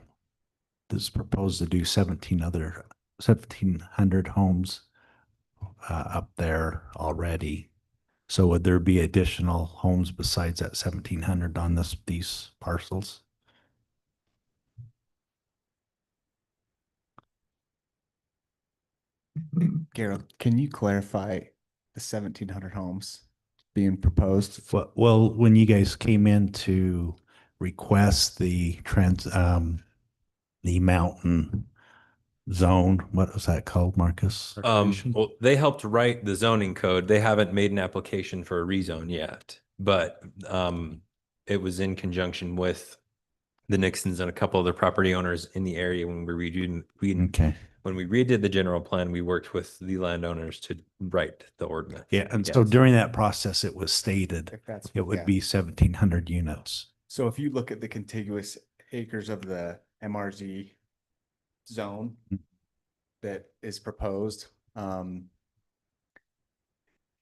this is proposed to do 1,700 homes up there already. So would there be additional homes besides that 1,700 on these parcels? Gerald, can you clarify the 1,700 homes being proposed? Well, when you guys came in to request the mountain zone, what was that called, Marcus? Well, they helped write the zoning code. They haven't made an application for a rezone yet, but it was in conjunction with the Nixons and a couple other property owners in the area when we Okay. when we redid the general plan, we worked with the landowners to write the ordinance. Yeah, and so Yes. during that process, it was stated If that's, it would yeah. be 1,700 units. So if you look at the contiguous acres of the MRZ zone that is proposed,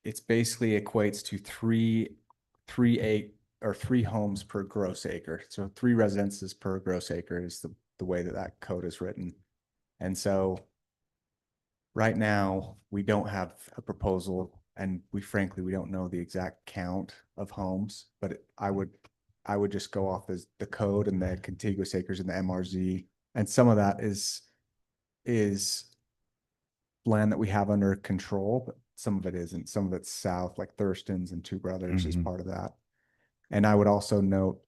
it's basically equates to three homes per gross acre. So 3 residences per gross acre is the way that code is written. And so right now we don't have a proposal, and we don't know the exact count of homes, but I would just go off as the code and the contiguous acres in the MRZ. And some of that is land that we have under control, but some of it isn't. Some of it's south, like Thurston's and Two Brothers is part of that. And I would also note,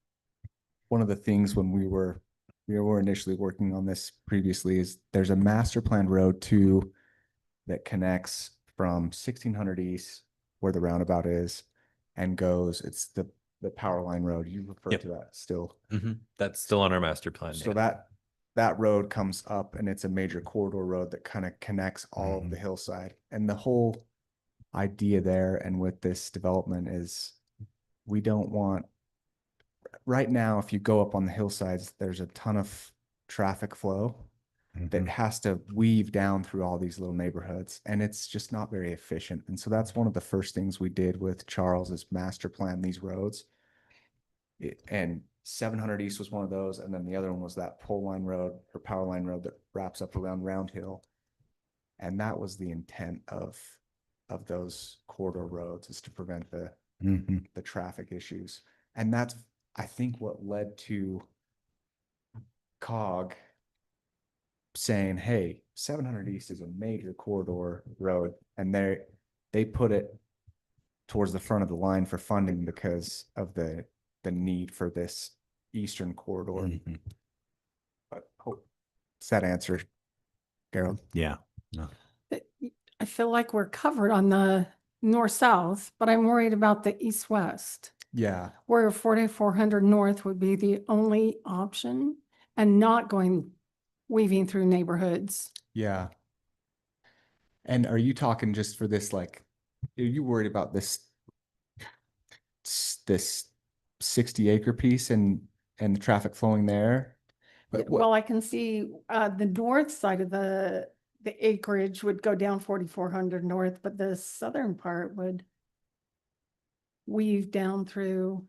one of the things when we were initially working on this previously is there's a master plan road too that connects from 1600 East, where the roundabout is, and goes, it's the power line road. You refer Yep. to that still. That's still on our master plan. So yeah. that road comes up, and it's a major corridor road that kind of connects all of the hillside. And the whole idea there and with this development is we don't want, right now, if you go up on the hillsides, there's a ton of traffic flow that has to weave down through all these little neighborhoods, and it's just not very efficient. And so that's one of the first things we did with Charles is master plan these roads. And 700 East was one of those, and then the other one was that pole line road or power line road that wraps up around Round Hill. And that was the intent of those corridor roads, is to prevent the traffic issues. And that's, I think, what led to COG saying, hey, 700 East is a major corridor road, and they put it towards the front of the line for funding because of the need for this eastern corridor. But does that answer, Gerald? Yeah. I feel like we're covered on the north-south, but I'm worried about the east-west, Yeah. where 4400 North would be the only option and not weaving through neighborhoods. Yeah. And are you talking just for this, like, are you worried about this 60-acre piece and the traffic flowing there? But Well, I can see the north side of the acreage would go down 4400 North, but the southern part would weave down through,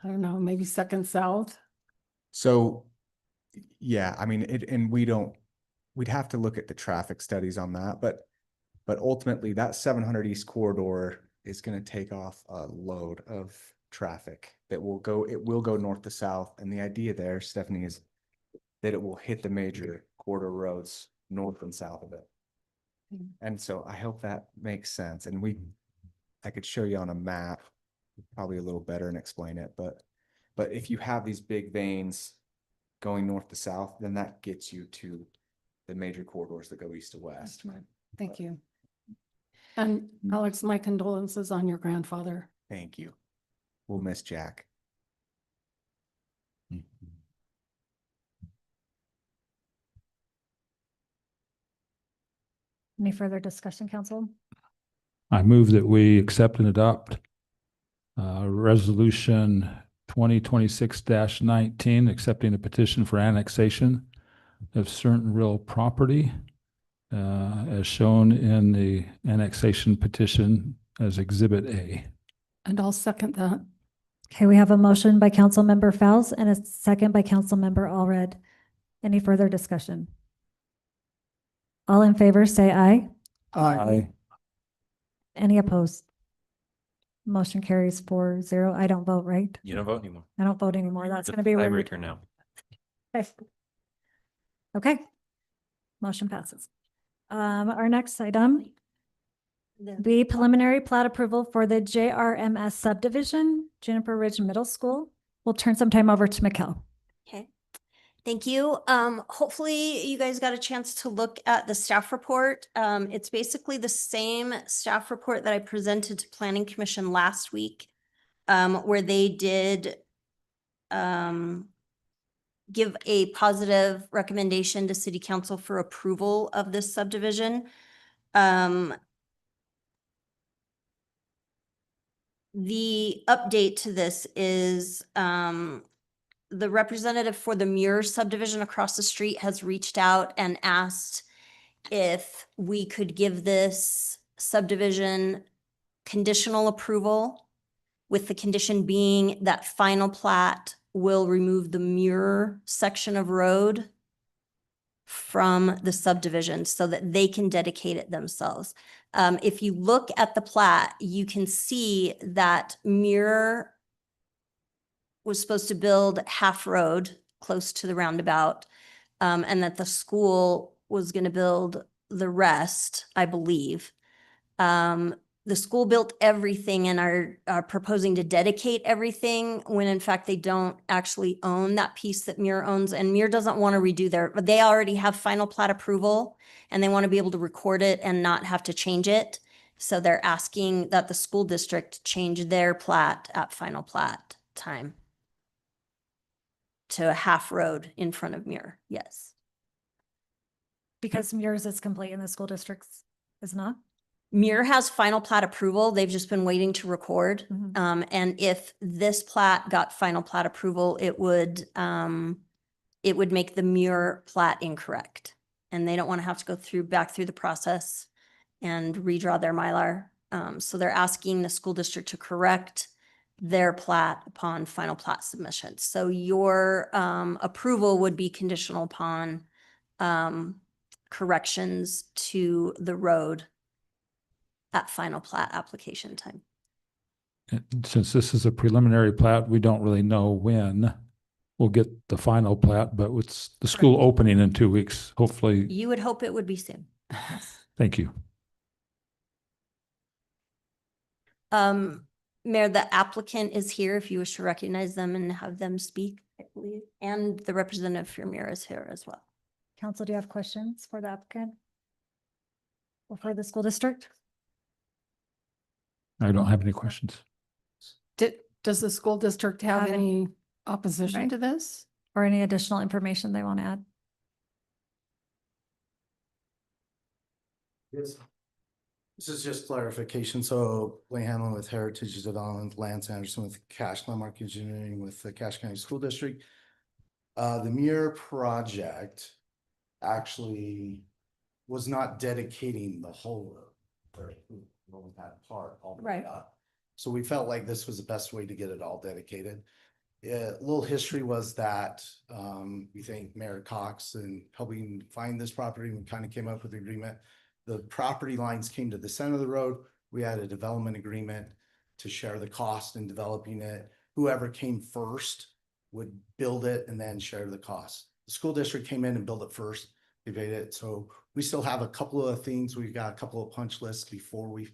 I don't know, maybe Second South. So, yeah, I mean, we'd have to look at the traffic studies on that, but ultimately that 700 East corridor is going to take off a load of traffic that will go north to south. And the idea there, Stephanie, is that it will hit the major corridor roads north and south of it. And so I hope that makes sense. And I could show you on a map probably a little better and explain it, but if you have these big veins going north to south, then that gets you to the major corridors that go east to west. Thank you. And Alex, my condolences on your grandfather. Thank you. We'll miss Jack. Any further discussion, council? I move that we accept and adopt resolution 2026-19, accepting a petition for annexation of certain real property as shown in the annexation petition as Exhibit A. And I'll second that. Okay, we have a motion by Councilmember Fouls and a second by Councilmember Allred. Any further discussion? All in favor, say aye. Aye. Any opposed? Motion carries 4-0. I don't vote, right? You don't vote anymore. I don't vote anymore. That's Just going to be weird. tiebreaker now. Okay. Okay. Motion passes. Our next item, the preliminary plat approval for the JRMS subdivision, Juniper Ridge Middle School. We'll turn some time over to Mikkel. Okay, thank you. Hopefully you guys got a chance to look at the staff report. It's basically the same staff report that I presented to Planning Commission last week, where they did give a positive recommendation to City Council for approval of this subdivision. The update to this is the representative for the Muir subdivision across the street has reached out and asked if we could give this subdivision conditional approval, with the condition being that final plat will remove the Muir section of road from the subdivision so that they can dedicate it themselves. If you look at the plat, you can see that Muir was supposed to build half road close to the roundabout, and that the school was going to build the rest, I believe. The school built everything and are proposing to dedicate everything when in fact they don't actually own that piece that Muir owns, and Muir doesn't want to redo but they already have final plat approval and they want to be able to record it and not have to change it. So they're asking that the school district change their plat at final plat time to a half road in front of Muir. Yes. Because yours is complete and the school district's is not? Muir has final plat approval. They've just been waiting to record. Mhm. And if this plat got final plat approval, it would make the Muir plat incorrect. And they don't want to have to go back through the process and redraw their Mylar. So they're asking the school district to correct their plat upon final plat submission. So your approval would be conditional upon corrections to the road at final plat application time. And since this is a preliminary plat, we don't really know when we'll get the final plat, but it's the school opening in 2 weeks, hopefully. You would hope it would be soon. Thank you. Mayor, the applicant is here if you wish to recognize them and have them speak, I believe. And the representative for Muir is here as well. Council, do you have questions for the applicant? Or for the school district? I don't have any questions. Does the school district have Have any opposition Right. to this? Or any additional information they want to add? Yes. This is just clarification. So Blaine Hanlon with Heritage Development, Lance Anderson with Cache Landmark Engineering with the Cache County School District. The Muir project actually was not dedicating the whole road, or that part all the way Right. up. So we felt like this was the best way to get it all dedicated. A little history was that we thank Mayor Cox and helping find this property. We kind of came up with the agreement. The property lines came to the center of the road. We had a development agreement to share the cost in developing it. Whoever came first would build it and then share the cost. The school district came in and built it first. They paid it. So we still have a couple of things. We've got a couple of punch lists before we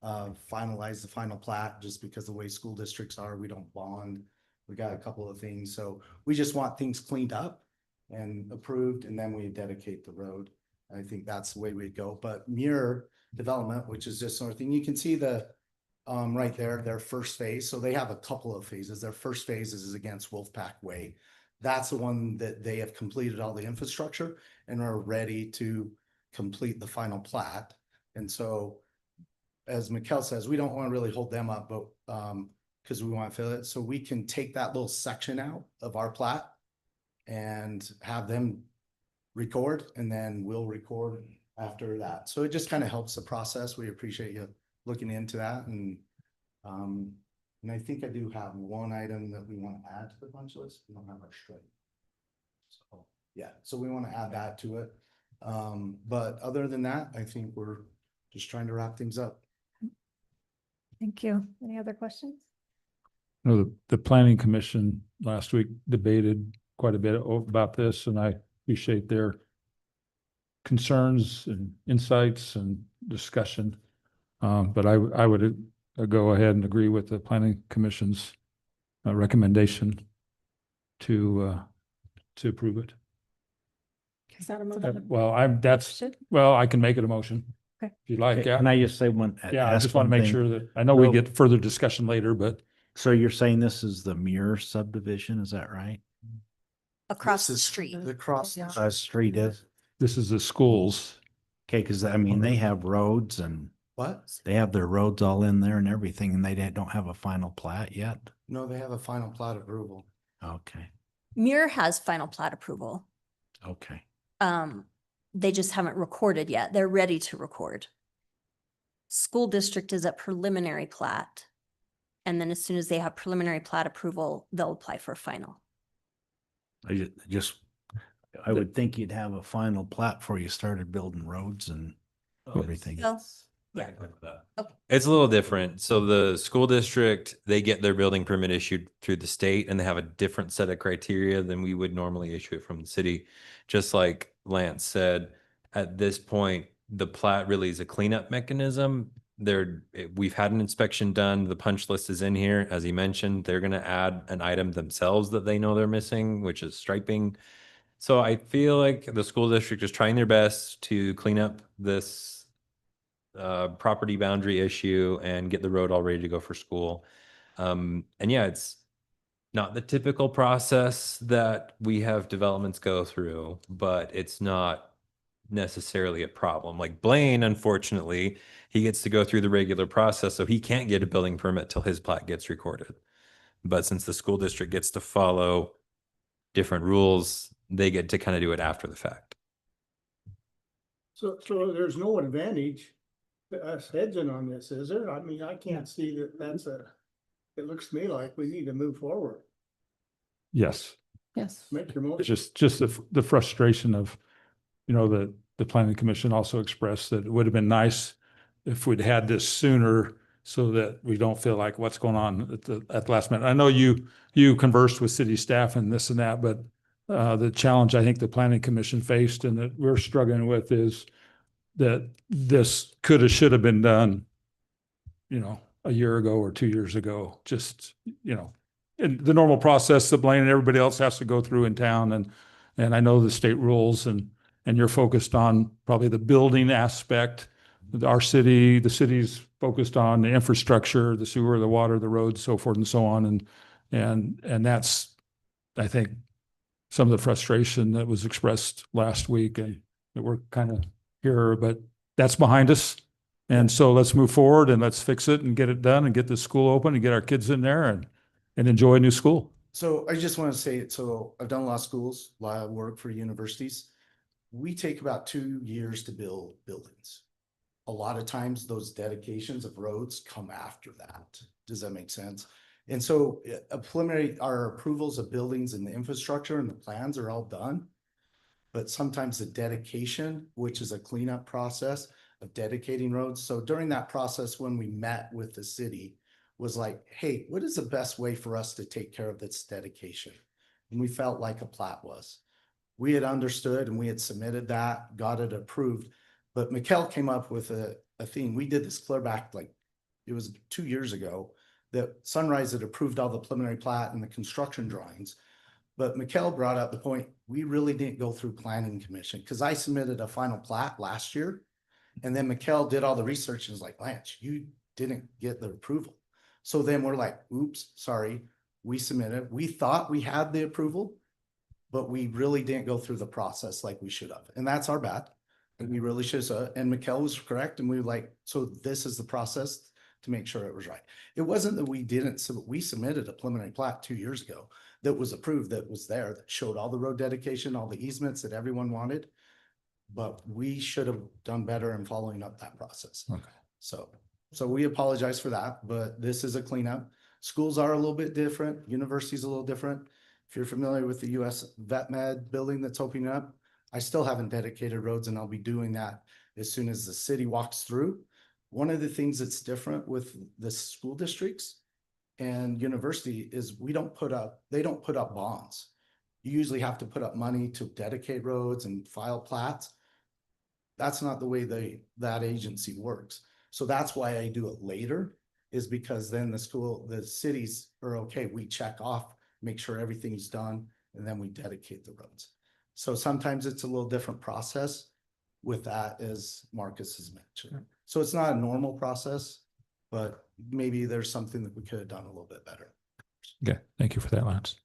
finalize the final plat, just because the way school districts are, we don't bond. We got a couple of things, so we just want things cleaned up and approved, and then we dedicate the road. I think that's the way we go, but Muir Development, which is just sort of thing, you can see the right there, their first phase. So they have a couple of phases. Their first phase is against Wolfpack Way. That's the one that they have completed all the infrastructure and are ready to complete the final plat. And so, as Mikkel says, we don't want to really hold them up, but because we want to fill it. So we can take that little section out of our plat and have them record, and then we'll record after that. So it just kind of helps the process. We appreciate you looking into that. And I think I do have one item that we want to add to the punch list. We don't have our straight. So yeah, so we want to add that to it. But other than that, I think we're just trying to wrap things up. Thank you. Any other questions? No, the planning commission last week debated quite a bit about this, and I appreciate their concerns and insights and discussion. But I would go ahead and agree with the planning commission's recommendation to approve it. Is that a So motion? that- Well, Should- well, I can make it a motion. Okay. If you like, Okay, yeah. can I just say one? Yeah, I ask just want to one make thing? sure that, I know we So- get further discussion later, but So you're saying this is the Muir subdivision, is that right? Across the This is street. The cross. Yeah. Street is, this is the schools. okay, because I mean, they have roads and What? they have their roads all in there and everything, and they don't have a final plat yet. No, they have a final plat approval. Okay, Muir has final plat approval. okay. They just haven't recorded yet. They're ready to record. School district is at preliminary plat. And then as soon as they have preliminary plat approval, they'll apply for final. I would think you'd have a final plat before you started building roads and everything. Well, yeah. Okay. It's a little different. So the school district, they get their building permit issued through the state and they have a different set of criteria than we would normally issue it from the city. Just like Lance said, at this point, the plat really is a cleanup mechanism. We've had an inspection done. The punch list is in here. As he mentioned, they're going to add an item themselves that they know they're missing, which is striping. So I feel like the school district is trying their best to clean up this property boundary issue and get the road all ready to go for school. And yeah, it's not the typical process that we have developments go through, but it's not necessarily a problem. Like Blaine, unfortunately, he gets to go through the regular process, so he can't get a building permit till his plat gets recorded. But since the school district gets to follow different rules, they get to kind of do it after the fact. So there's no advantage to us hedging on this, is there? I mean, I can't see that it looks to me like we need to move forward. Yes, Yes. Make your it's motion. just the frustration of, the planning commission also expressed that it would have been nice if we'd had this sooner so that we don't feel like what's going on at the last minute. I know you conversed with city staff and this and that, but the challenge I think the planning commission faced and that we're struggling with is that this could have, should have been done, a year ago or 2 years ago, just, in the normal process that Blaine and everybody else has to go through in town. And I know the state rules and you're focused on probably the building aspect. The city's focused on the infrastructure, the sewer, the water, the roads, so forth and so on. And that's, I think, some of the frustration that was expressed last week and that we're kind of here, but that's behind us. And so let's move forward and let's fix it and get it done and get the school open and get our kids in there and enjoy a new school. So I just want to say, so I've done a lot of schools, a lot of work for universities. We take about 2 years to build buildings. A lot of times those dedications of roads come after that. Does that make sense? And so our approvals of buildings and the infrastructure and the plans are all done. But sometimes the dedication, which is a cleanup process of dedicating roads. So during that process, when we met with the city, was like, hey, what is the best way for us to take care of this dedication? And we felt like a plat was. We had understood and we had submitted that, got it approved. But Mikkel came up with a theme. We did this clear back like it was 2 years ago, that Sunrise had approved all the preliminary plat and the construction drawings. But Mikkel brought up the point, we really didn't go through planning commission, because I submitted a final plat last year. And then Mikkel did all the research and was like, Lance, you didn't get the approval. So then we're like, oops, sorry, we submitted, we thought we had the approval, but we really didn't go through the process like we should have. And that's our bad. And we really should have, and Mikkel was correct. And we were like, so this is the process to make sure it was right. It wasn't that we didn't, so we submitted a preliminary plat 2 years ago that was approved, that was there, that showed all the road dedication, all the easements that everyone wanted. But we should have done better in following up that process. Okay. So we apologize for that, but this is a cleanup. Schools are a little bit different. University's a little different. If you're familiar with the US Vet Med building that's opening up, I still haven't dedicated roads, and I'll be doing that as soon as the city walks through. One of the things that's different with the school districts and university is they don't put up bonds. You usually have to put up money to dedicate roads and file plats. That's not the way that agency works. So that's why I do it later, is because then the cities are okay. We check off, make sure everything's done, and then we dedicate the roads. So sometimes it's a little different process with that, as Marcus has mentioned. So it's not a normal process, but maybe there's something that we could have done a little bit better. Okay, thank you for that, Lance.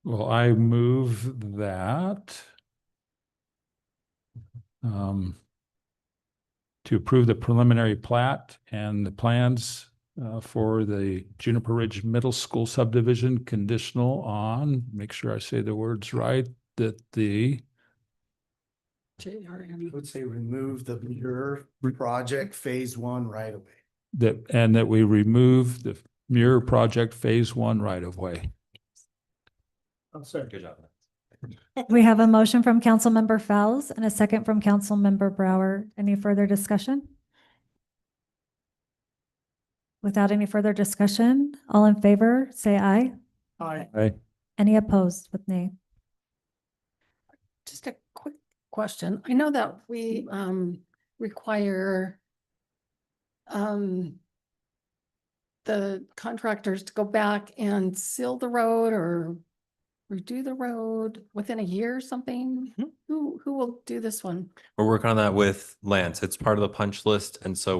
Well, I move that to approve the preliminary plat and the plans for the Juniper Ridge Middle School subdivision, conditional on, make sure I say the words right, that the I would say remove the Muir project phase 1 right away. that we remove the Muir project phase 1 right of way. Oh, sorry. Good job. We have a motion from Councilmember Fowles and a second from Councilmember Brower. Any further discussion? Without any further discussion, all in favor, say aye. Aye. Any opposed with nay? Just a quick question. I know that we require the contractors to go back and seal the road or redo the road within a year or something. Who will do this one? We're working on that with Lance. It's part of the punch list. And so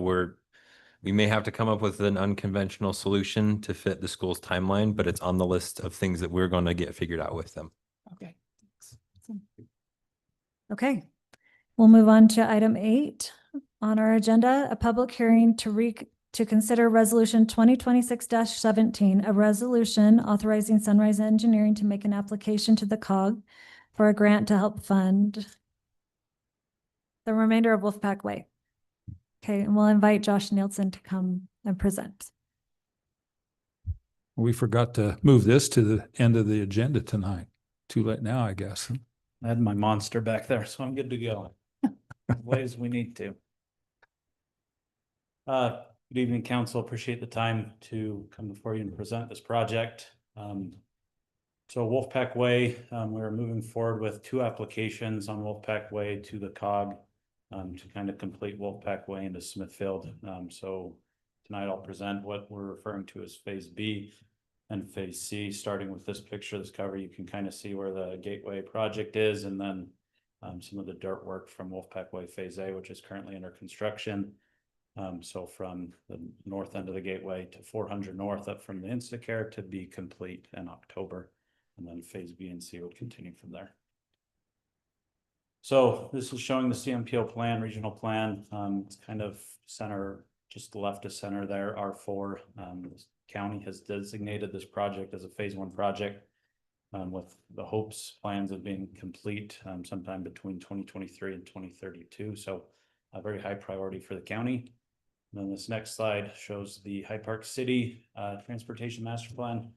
we may have to come up with an unconventional solution to fit the school's timeline, but it's on the list of things that we're going to get figured out with them. Okay. Okay, we'll move on to item 8 on our agenda, a public hearing to consider resolution 2026-17, a resolution authorizing Sunrise Engineering to make an application to the COG for a grant to help fund the remainder of Wolfpack Way. Okay, and we'll invite Josh Nielsen to come and present. We forgot to move this to the end of the agenda tonight. Too late now, I guess. I had my monster back there, so I'm good to go. Ways we need to. Good evening, council. Appreciate the time to come before you and present this project. So Wolfpack Way, we're moving forward with 2 applications on Wolfpack Way to the COG to kind of complete Wolfpack Way into Smithfield. So tonight I'll present what we're referring to as Phase B and Phase C. Starting with this picture, this cover, you can kind of see where the Gateway project is, and then some of the dirt work from Wolfpack Way Phase A, which is currently under construction. So from the north end of the Gateway to 400 North up from the Instacare to be complete in October. And then Phase B and C would continue from there. So this is showing the CMPO plan, regional plan. It's kind of center, just left of center there, R4. The county has designated this project as a Phase 1 project with the hopes, plans of being complete sometime between 2023 and 2032. So a very high priority for the county. And then this next slide shows the Hyde Park City Transportation Master Plan.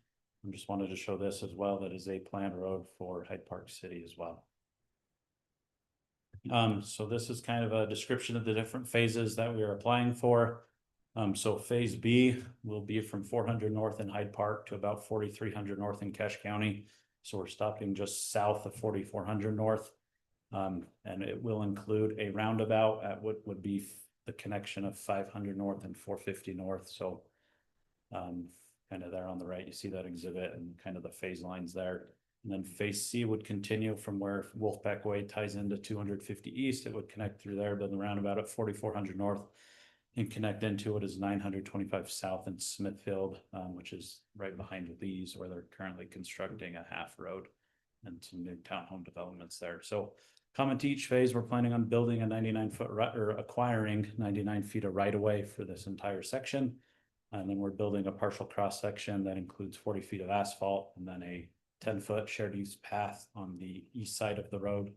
I just wanted to show this as well. That is a planned road for Hyde Park City as well. So this is kind of a description of the different phases that we are applying for. So Phase B will be from 400 North in Hyde Park to about 4,300 North in Cache County. So we're stopping just south of 4,400 North. And it will include a roundabout at what would be the connection of 500 North and 450 North. So kind of there on the right, you see that exhibit and kind of the phase lines there. And then phase C would continue from where Wolfpack Way ties into 250 East. It would connect through there, build the roundabout at 4400 North and connect into what is 925 South in Smithfield, which is right behind Lee's, where they're currently constructing a half road and some new townhome developments there. So common to each phase, we're planning on building a 99-foot or acquiring 99 feet of right of way for this entire section. And then we're building a partial cross section that includes 40 feet of asphalt and then a 10-foot shared use path on the east side of the road,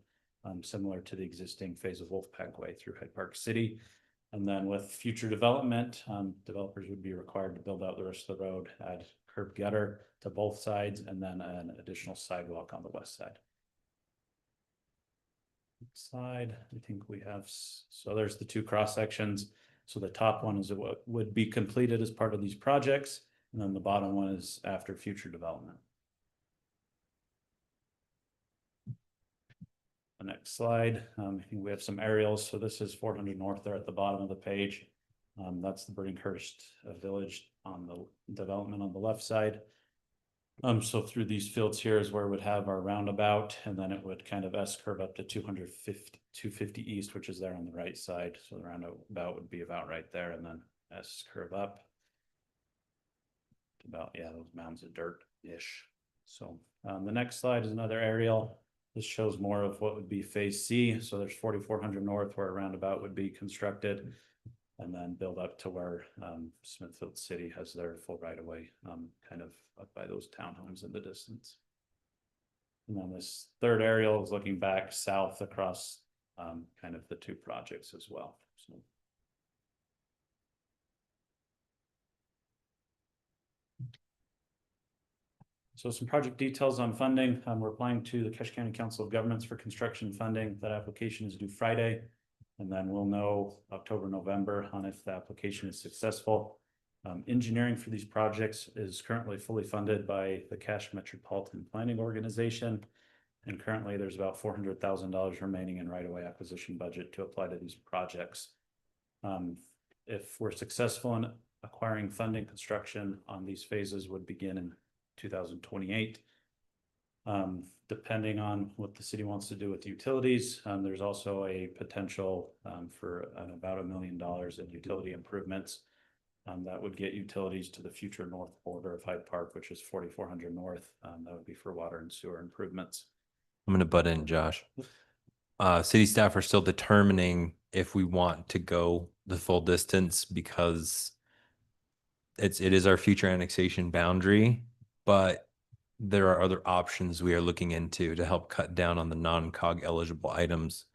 similar to the existing phase of Wolfpack Way through Hyde Park City. And then with future development, developers would be required to build out the rest of the road, add curb gutter to both sides, and then an additional sidewalk on the west side. Side, I think we have, so there's the two cross sections. So the top one is what would be completed as part of these projects, and then the bottom one is after future development. The next slide, I think we have some aerials. So this is 400 North there at the bottom of the page. That's the Birdinghurst Village on the development on the left side. So through these fields here is where we'd have our roundabout, and then it would kind of S-curve up to 250 East, which is there on the right side. So the roundabout would be about right there, and then S-curve up. About, yeah, those mounds of dirt-ish. So the next slide is another aerial. This shows more of what would be phase C. So there's 4400 North where a roundabout would be constructed, and then build up to where Smithfield City has their full right of way, kind of up by those townhomes in the distance. And then this third aerial is looking back south across kind of the two projects as well. So some project details on funding. We're applying to the Cache County Council of Governments for construction funding. That application is due Friday. And then we'll know October, November on if the application is successful. Engineering for these projects is currently fully funded by the Cache Metropolitan Planning Organization. And currently there's about $400,000 remaining in right-of-way acquisition budget to apply to these projects. If we're successful in acquiring funding, construction on these phases would begin in 2028. Depending on what the city wants to do with utilities, there's also a potential for about $1 million in utility improvements that would get utilities to the future north border of Hyde Park, which is 4400 North. That would be for water and sewer improvements. I'm going to butt in, Josh. City staff are still determining if we want to go the full distance because it is our future annexation boundary, but there are other options we are looking into to help cut down on the non-cog eligible items.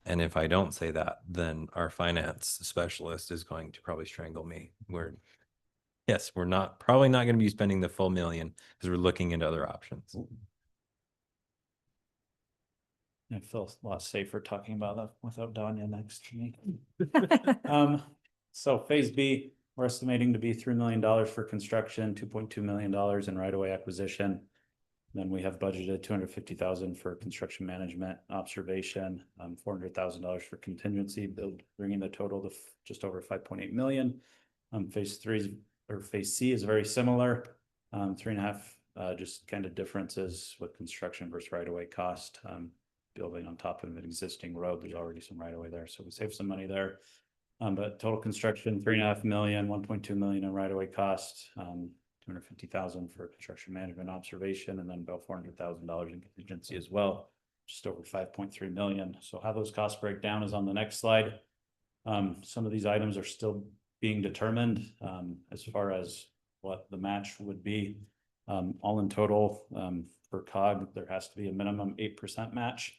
And if I don't say that, then our finance specialist is going to probably strangle me. We're probably not going to be spending the full $1 million because we're looking into other options. I feel a lot safer talking about that without Danya next to me. So phase B, we're estimating to be $3 million for construction, $2.2 million in right-of-way acquisition. Then we have budgeted $250,000 for construction management observation, $400,000 for contingency, bringing the total to just over 5.8 million. Phase C is very similar, 3.5, just kind of differences with construction versus right-of-way cost. Building on top of an existing road, there's already some right-of-way there, so we save some money there. But total construction, 3.5 million, 1.2 million in right-of-way cost, 250,000 for construction management observation, and then about $400,000 in contingency as well, just over 5.3 million. So how those costs break down is on the next slide. Some of these items are still being determined as far as what the match would be. All in total, for COG, there has to be a minimum 8% match.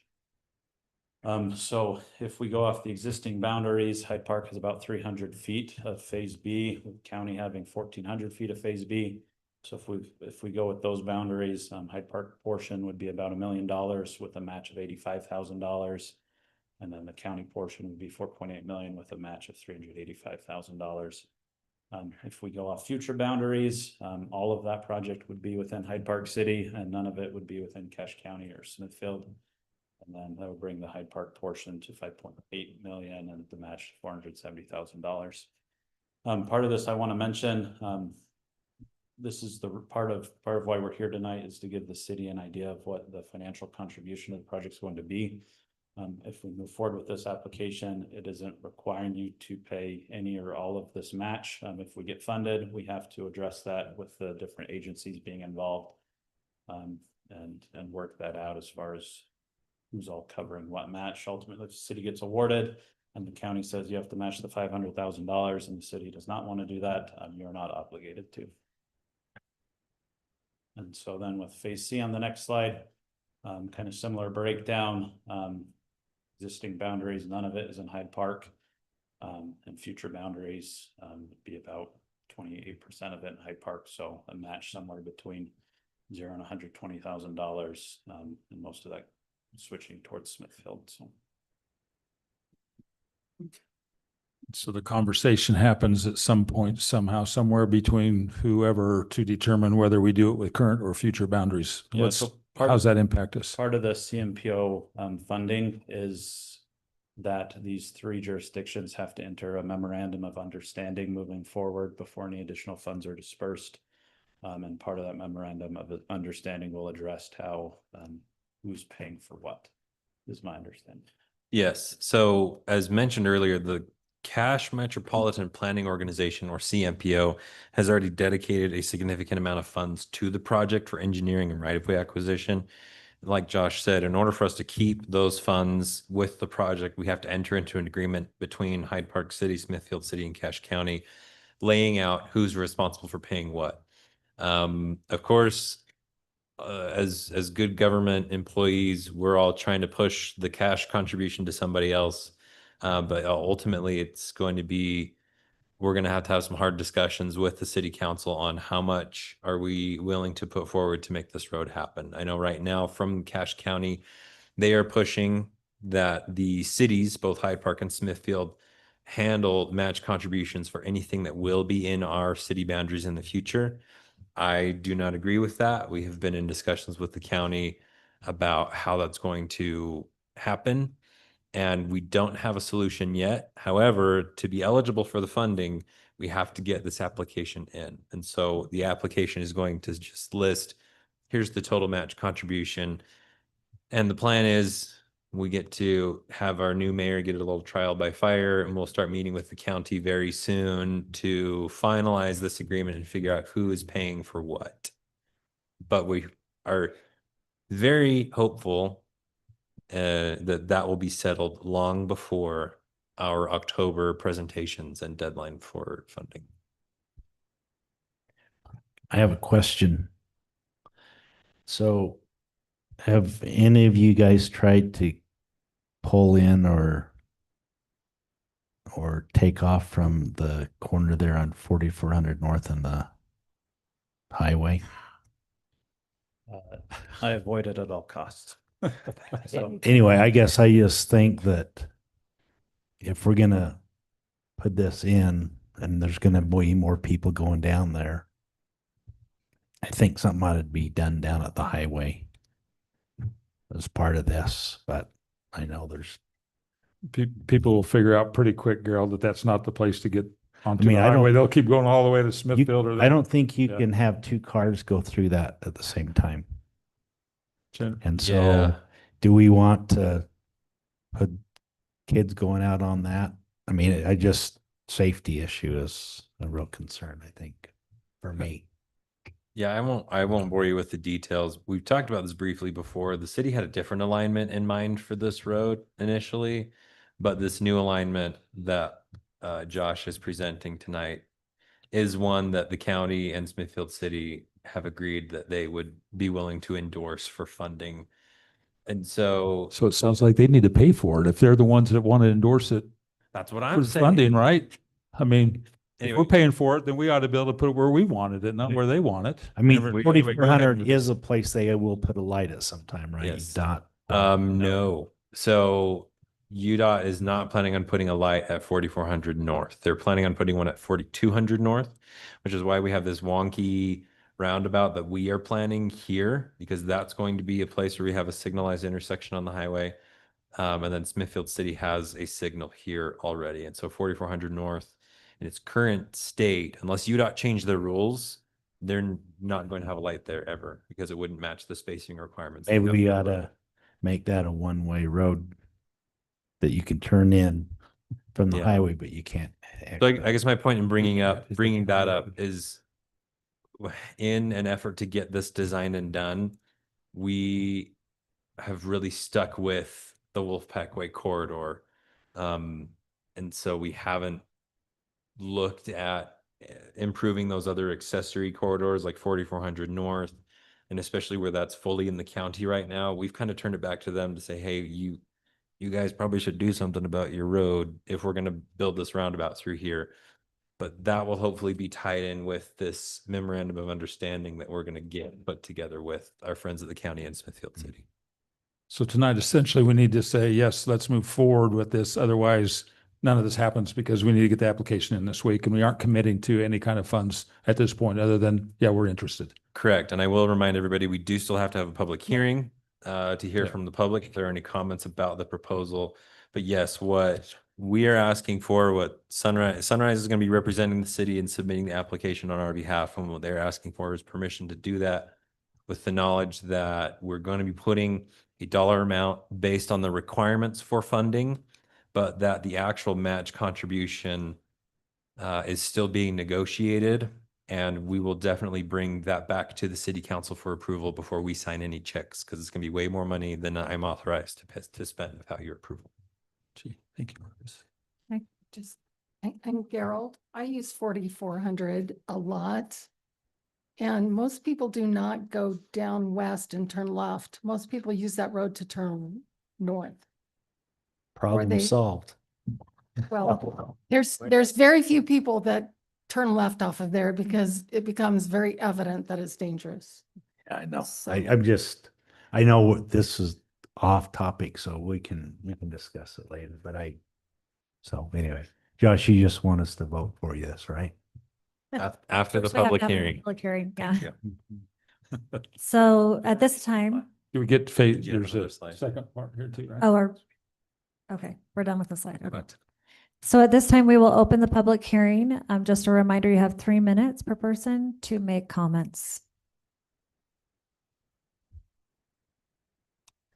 So if we go off the existing boundaries, Hyde Park has about 300 feet of phase B, with the county having 1,400 feet of phase B. So if we go with those boundaries, Hyde Park portion would be about $1 million with a match of $85,000. And then the county portion would be 4.8 million with a match of $385,000. If we go off future boundaries, all of that project would be within Hyde Park City, and none of it would be within Cache County or Smithfield. And then that would bring the Hyde Park portion to 5.8 million and the match $470,000. Part of this I want to mention, this is the part of why we're here tonight, is to give the city an idea of what the financial contribution of the project is going to be. If we move forward with this application, it isn't requiring you to pay any or all of this match. If we get funded, we have to address that with the different agencies being involved, and work that out as far as who's all covering what match. Ultimately, if the city gets awarded and the county says you have to match the $500,000 and the city does not want to do that, you're not obligated to. And so then with phase C on the next slide, kind of similar breakdown, existing boundaries, none of it is in Hyde Park. And future boundaries would be about 28% of it in Hyde Park. So a match somewhere between $0 and $120,000, and most of that switching towards Smithfield. So the conversation happens at some point, somehow, somewhere between whoever to determine whether we do it with current or future boundaries. Yeah, How's that impact us? Part of the CMPO funding is that these 3 jurisdictions have to enter a memorandum of understanding moving forward before any additional funds are dispersed. And part of that memorandum of understanding will address how who's paying for what, is my understanding. Yes. So as mentioned earlier, the Cache Metropolitan Planning Organization, or CMPO, has already dedicated a significant amount of funds to the project for engineering and right-of-way acquisition. Like Josh said, in order for us to keep those funds with the project, we have to enter into an agreement between Hyde Park City, Smithfield City, and Cache County, laying out who's responsible for paying what. Of course, as good government employees, we're all trying to push the cash contribution to somebody else. But ultimately, it's going to be, we're going to have some hard discussions with the city council on how much are we willing to put forward to make this road happen. I know right now from Cache County, they are pushing that the cities, both Hyde Park and Smithfield, handle match contributions for anything that will be in our city boundaries in the future. I do not agree with that. We have been in discussions with the county about how that's going to happen, and we don't have a solution yet. However, to be eligible for the funding, we have to get this application in. And so the application is going to just list, here's the total match contribution. And the plan is we get to have our new mayor get a little trial by fire, and we'll start meeting with the county very soon to finalize this agreement and figure out who is paying for what. But we are very hopeful that will be settled long before our October presentations and deadline for funding. I have a question. So have any of you guys tried to pull in or take off from the corner there on 4400 North on the highway? I avoid it at all costs. So Anyway, I guess I just think that if we're gonna put this in and there's gonna be more people going down there, I think something ought to be done down at the highway as part of this, but I know there's. People will figure out pretty quick, Gerald, that that's not the place to get onto mean, the I don't- highway. They'll keep going all the way to Smithfield or. I don't think you Yeah. can have 2 cars go through that at the same time. And so Yeah. do we want to put kids going out on that? I mean, I just, safety issue is a real concern, I think, for me. Yeah, I won't bore you with the details. We've talked about this briefly before. The city had a different alignment in mind for this road initially, but this new alignment that Josh is presenting tonight is one that the county and Smithfield City have agreed that they would be willing to endorse for funding. And so So it sounds like they need to pay for it if they're the ones that want to endorse it that's what for I'm the saying. funding, right? I mean, if Anyway. we're paying for it, then we ought to be able to put it where we wanted it, not where they want it. I mean, Anyway, 4400 is a place they will put a light at sometime, right? Yes. Dot. No. So UDOT is not planning on putting a light at 4400 North. They're planning on putting one at 4200 North, which is why we have this wonky roundabout that we are planning here, because that's going to be a place where we have a signalized intersection on the highway. And then Smithfield City has a signal here already. And so 4400 North in its current state, unless UDOT change their rules, they're not going to have a light there ever because it wouldn't match the spacing requirements. Maybe we ought to make that a one-way road that you can turn in from the Yeah. highway, but you can't. So I guess my point in bringing that up is in an effort to get this designed and done, we have really stuck with the Wolfpack Way corridor. And so we haven't looked at improving those other accessory corridors like 4400 North, and especially where that's fully in the county right now. We've kind of turned it back to them to say, hey, you guys probably should do something about your road if we're going to build this roundabout through here. But that will hopefully be tied in with this memorandum of understanding that we're going to get put together with our friends at the county and Smithfield City. So tonight, essentially, we need to say, yes, let's move forward with this. Otherwise, none of this happens because we need to get the application in this week and we aren't committing to any kind of funds at this point other than, yeah, we're interested. Correct. And I will remind everybody, we do still have to have a public hearing to hear Yeah. from the public if there are any comments about the proposal. But yes, what we are asking for, what Sunrise is going to be representing the city and submitting the application on our behalf. And what they're asking for is permission to do that with the knowledge that we're going to be putting a dollar amount based on the requirements for funding, but that the actual match contribution is still being negotiated. And we will definitely bring that back to the city council for approval before we sign any checks, because it's going to be way more money than I'm authorized to spend without your approval. Gee, thank you, Marcus. Just, I'm Gerald. I use 4400 a lot. And most people do not go down west and turn left. Most people use that road to turn north. Problem they- solved. Well, there's very few people that turn left off of there because it becomes very evident that it's dangerous. I know. So- I know this is off topic, so we can discuss it later, but so anyway, Josh, you just want us to vote for you this, right? After the First we have public to have a hearing. Public hearing, yeah. So at this time, Do we get phase, Yeah, there's another a slide. second part here too, right? okay, we're done with the slide. Okay. But So at this time, we will open the public hearing. Just a reminder, you have 3 minutes per person to make comments.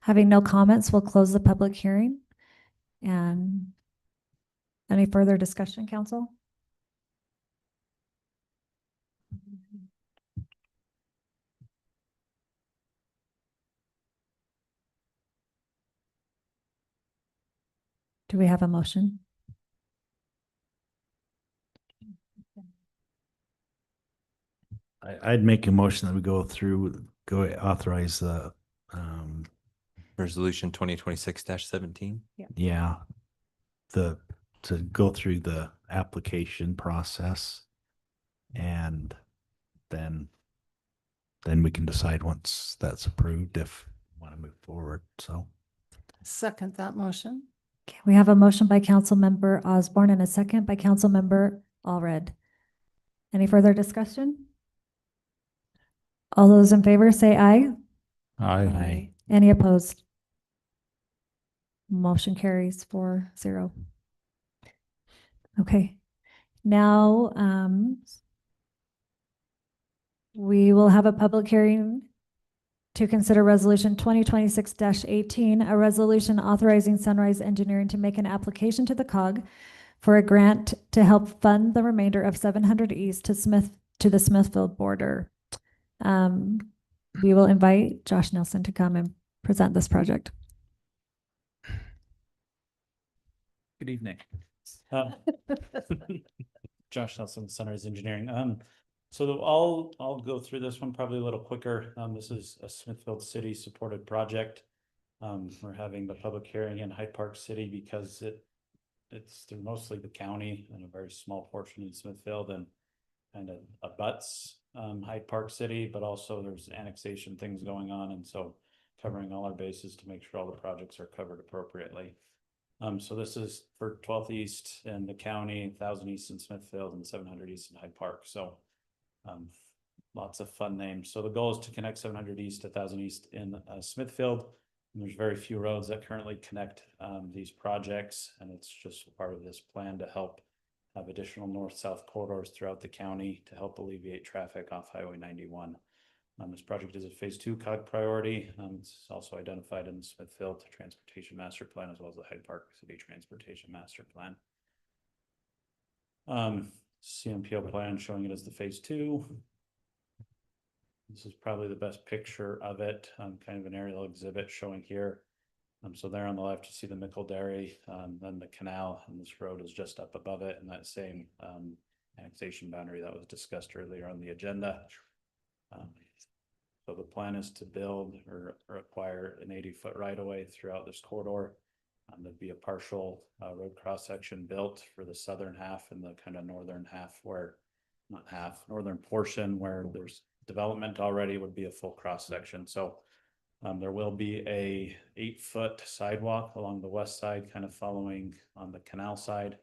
Having no comments, we'll close the public hearing. And any further discussion, council? Do we have a motion? I'd make a motion that we go authorize the, Resolution 2026-17. yeah, to go through the application process. And then we can decide once that's approved if we want to move forward, so. Second that motion. Okay, we have a motion by Council Member Osborne and a second by Council Member Allred. Any further discussion? All those in favor say aye. I, Any opposed? Motion carries 4-0. Okay, now, we will have a public hearing to consider resolution 2026-18, a resolution authorizing Sunrise Engineering to make an application to the COG for a grant to help fund the remainder of 700 East to the Smithfield border. We will invite Josh Nelson to come and present this project. Good evening. Josh Nelson, Sunrise Engineering. So I'll go through this one probably a little quicker. This is a Smithfield City supported project. We're having the public hearing in Hyde Park City because it's through mostly the county and a very small portion in Smithfield and kind of abuts Hyde Park City, but also there's annexation things going on, and so covering all our bases to make sure all the projects are covered appropriately. So this is for 12th East in the county, 1000 East in Smithfield, and 700 East in Hyde Park. So Lots of fun names. So the goal is to connect 700 East to 1000 East in Smithfield. And there's very few roads that currently connect these projects, and it's just part of this plan to help have additional north-south corridors throughout the county to help alleviate traffic off Highway 91. This project is a phase 2 COG priority. It's also identified in the Smithfield Transportation Master Plan as well as the Hyde Park City Transportation Master Plan. CMPO plan showing it as the phase 2. This is probably the best picture of it, kind of an aerial exhibit showing here. So there on the left, you see the Mickle Dairy, then the canal, and this road is just up above it, and that same annexation boundary that was discussed earlier on the agenda. So the plan is to build or acquire an 80-foot right-of-way throughout this corridor. There'd be a partial road cross-section built for the southern half and the kind of northern half where, not half, northern portion where there's development already would be a full cross-section. So there will be a 8-foot sidewalk along the west side, kind of following on the canal side,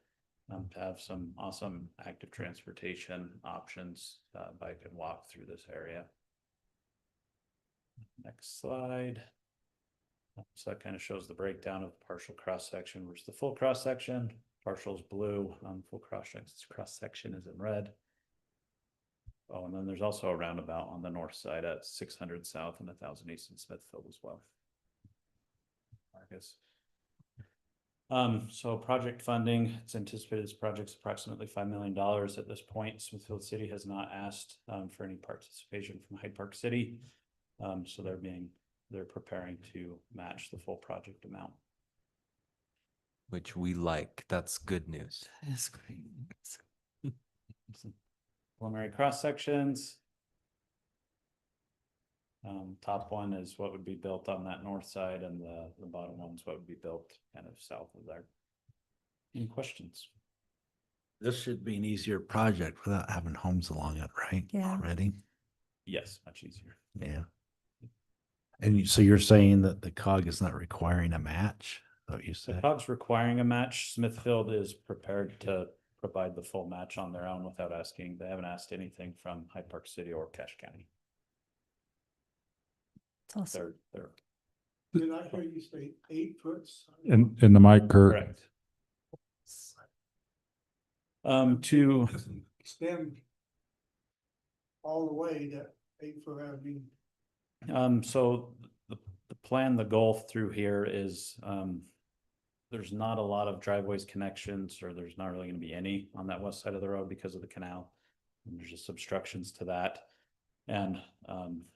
to have some awesome active transportation options, bike and walk through this area. Next slide. So that kind of shows the breakdown of the partial cross-section versus the full cross-section. Partial is blue, full cross-section is in red. Oh, and then there's also a roundabout on the north side at 600 South and 1000 East in Smithfield as well. Marcus. So project funding, it's anticipated this project's approximately $5 million at this point. Smithfield City has not asked for any participation from Hyde Park City. So they're preparing to match the full project amount. Which we like. That's good news. That's great. Preliminary cross sections. Top one is what would be built on that north side, and the bottom one is what would be built kind of south of there. Any questions? This should be an easier project without having homes along it, right? Yeah. Already? Yes, much easier. Yeah. And so you're saying that the COG is not requiring a match? Is that what you The said? COG's requiring a match. Smithfield is prepared to provide the full match on their own without asking. They haven't asked anything from Hyde Park City or Cache County. It's awesome. They're Did I hear you say 8 foot? In the mic, Kurt. correct. To Extend all the way to 8 foot avenue. so the plan, the goal through here is there's not a lot of driveways connections, or there's not really going to be any on that west side of the road because of the canal. And there's just obstructions to that. And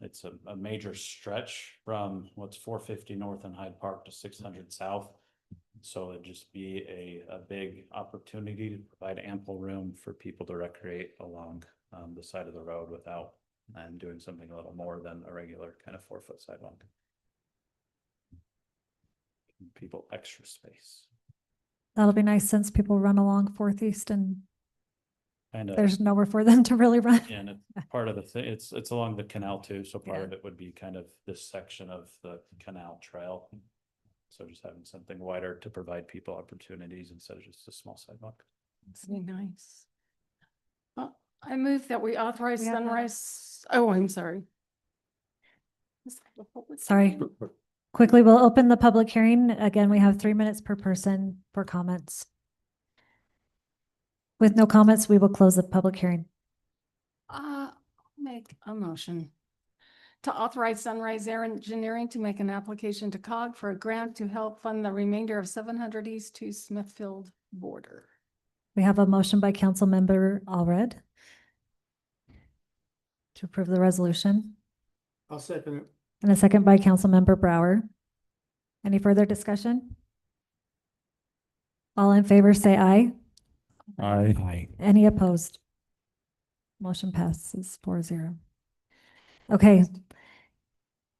it's a major stretch from what's 450 north in Hyde Park to 600 south. So it'd just be a big opportunity to provide ample room for people to recreate along the side of the road without doing something a little more than a regular kind of 4-foot sidewalk. Give people extra space. That'll be nice since people run along 4th East and Kind of, there's nowhere for them to really run. and it's part of the thing, it's along the canal too, so part Yeah. of it would be kind of this section of the canal trail. So just having something wider to provide people opportunities instead of just a small sidewalk. It's very nice. I move that we authorize We have that. Sunrise. Oh, I'm sorry. Sorry. Quickly, we'll open the public hearing. Again, we have 3 minutes per person for comments. With no comments, we will close the public hearing. Make a motion to authorize Sunrise Air Engineering to make an application to COG for a grant to help fund the remainder of 700 East to Smithfield border. We have a motion by Councilmember Allred to approve the resolution, I'll second it. and a second by Councilmember Brower. Any further discussion? All in favor, say aye. Aye. Any opposed? Motion passes 4-0. Okay.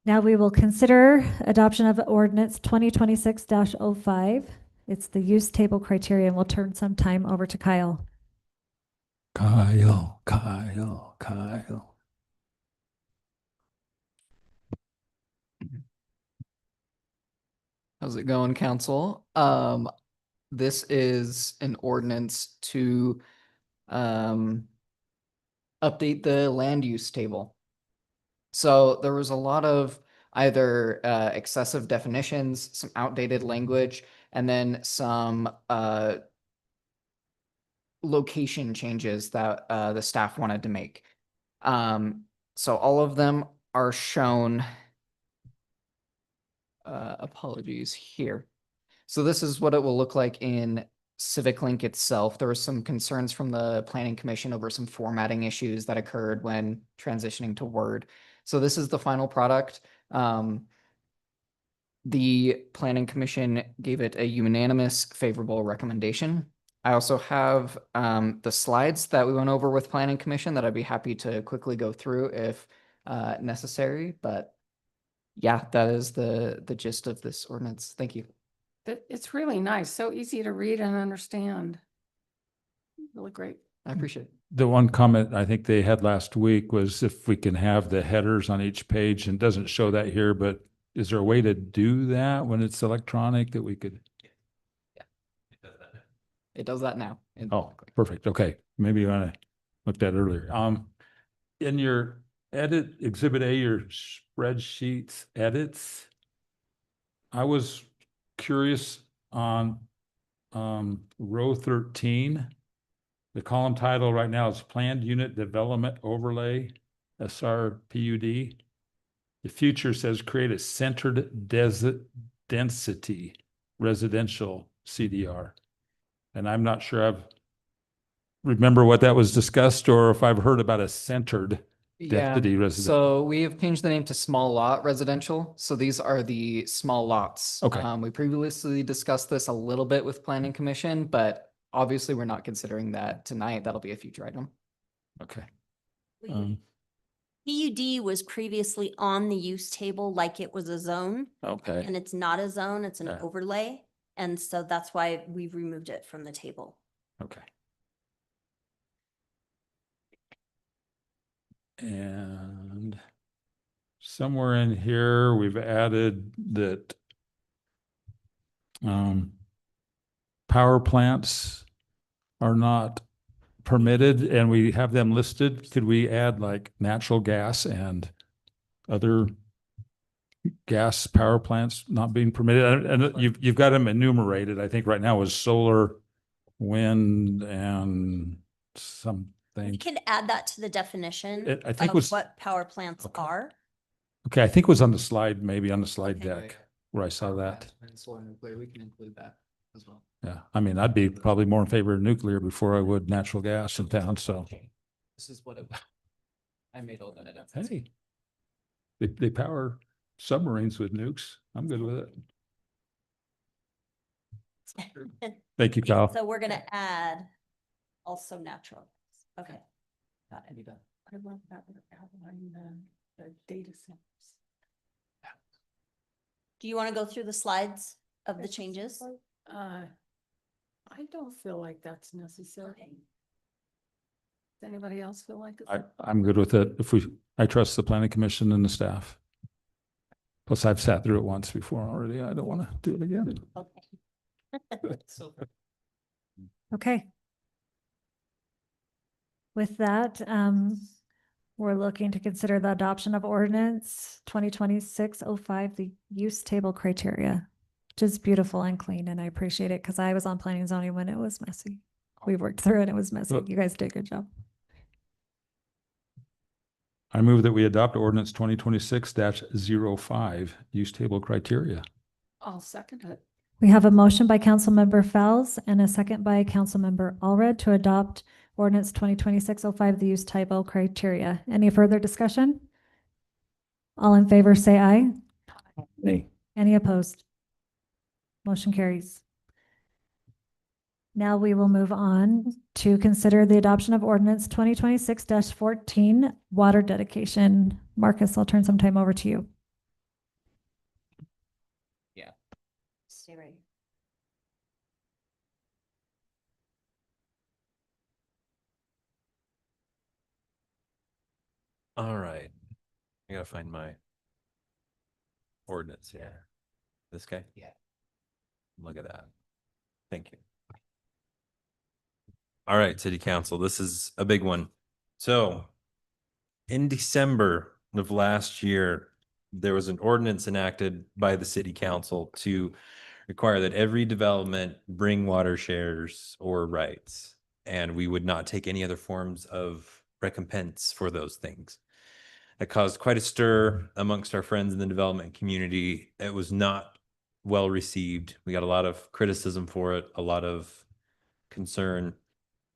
Now we will consider adoption of ordinance 2026-05. It's the use table criteria, and we'll turn some time over to Kyle. Kyle. How's it going, council? This is an ordinance to update the land use table. So there was a lot of either excessive definitions, some outdated language, and then some location changes that the staff wanted to make. So all of them are shown. Apologies here. So this is what it will look like in Civic Link itself. There were some concerns from the Planning Commission over some formatting issues that occurred when transitioning to Word. So this is the final product. The Planning Commission gave it a unanimous favorable recommendation. I also have the slides that we went over with Planning Commission that I'd be happy to quickly go through if necessary, but yeah, that is the gist of this ordinance. Thank you. It's really nice, so easy to read and understand. Really great. I appreciate it. The one comment I think they had last week was if we can have the headers on each page, and it doesn't show that here, but is there a way to do that when it's electronic that we could? It does that now. Oh, perfect. Okay. Maybe you want to look at that earlier. In your edit exhibit A, your spreadsheets edits, I was curious on row 13. The column title right now is Planned Unit Development Overlay, SRPUD. The future says create a centered density residential CDR. And I'm not sure I've remember what that was discussed or if I've heard about a centered density residential. So we have changed the name to small lot residential. So these are the small lots. Okay. We previously discussed this a little bit with Planning Commission, but obviously we're not considering that tonight. That'll be a future item. Okay. PUD was previously on the use table like it was a zone, Okay. and it's not a zone, it's an Yeah. overlay. And so that's why we've removed it from the table. Okay. And somewhere in here, we've added that power plants are not permitted and we have them listed. Could we add like natural gas and other gas power plants not being permitted? And you've got them enumerated. I think right now is solar, wind, and something. We could add that to the definition I think of was what power plants Okay. are. okay. I think it was on the slide, maybe on the slide Okay. deck where I saw that. And solar nuclear, we can include that as well. Yeah, I mean, I'd be probably more in favor of nuclear before I would natural gas in town. So This is what it was. I made all that up. hey, they power submarines with nukes. I'm good with it. Thank you, Kyle. So we're gonna add also natural. Okay. Got it. I love that we're outlining the data centers. Do you want to go through the slides of the changes? I don't feel like that's necessary. Okay. Does anybody else feel like it's? I'm good with it. I trust the planning commission and the staff. Plus I've sat through it once before already. I don't want to do it again. Okay. Okay. With that, we're looking to consider the adoption of ordinance 2026-05, the use table criteria, which is beautiful and clean, and I appreciate it because I was on planning and zoning when it was messy. We worked through it, it was messy. You guys did a good job. I move that we adopt ordinance 2026-05, use table criteria. I'll second it. We have a motion by Councilmember Fells and a second by Councilmember Allred to adopt ordinance 2026-05, the use table criteria. Any further discussion? All in favor, say aye. Nay. Any opposed? Motion carries. Now we will move on to consider the adoption of ordinance 2026-14, water dedication. Marcus, I'll turn some time over to you. Stay right. All right. I gotta find my ordinance here. This guy? Yeah. Look at that. Thank you. All right, city council, this is a big one. So In December of last year, there was an ordinance enacted by the city council to require that every development bring water shares or rights, and we would not take any other forms of recompense for those things. It caused quite a stir amongst our friends in the development community. It was not well received. We got a lot of criticism for it, a lot of concern.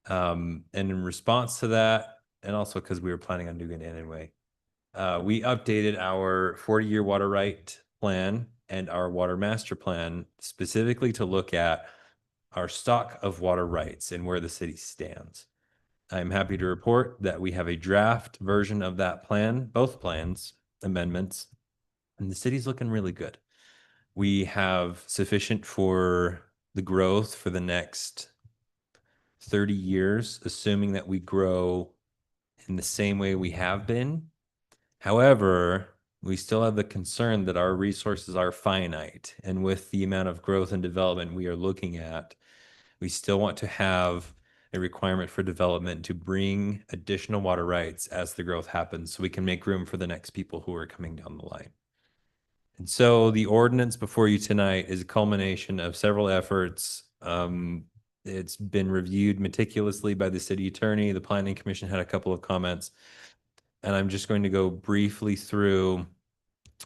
And in response to that, and also because we were planning on doing it anyway, we updated our 40-year water right plan and our water master plan specifically to look at our stock of water rights and where the city stands. I'm happy to report that we have a draft version of that plan, both plans, amendments, and the city's looking really good. We have sufficient for the growth for the next 30 years, assuming that we grow in the same way we have been. However, we still have the concern that our resources are finite. And with the amount of growth and development we are looking at, we still want to have a requirement for development to bring additional water rights as the growth happens so we can make room for the next people who are coming down the line. And so the ordinance before you tonight is a culmination of several efforts. It's been reviewed meticulously by the city attorney. The planning commission had a couple of comments. And I'm just going to go briefly through.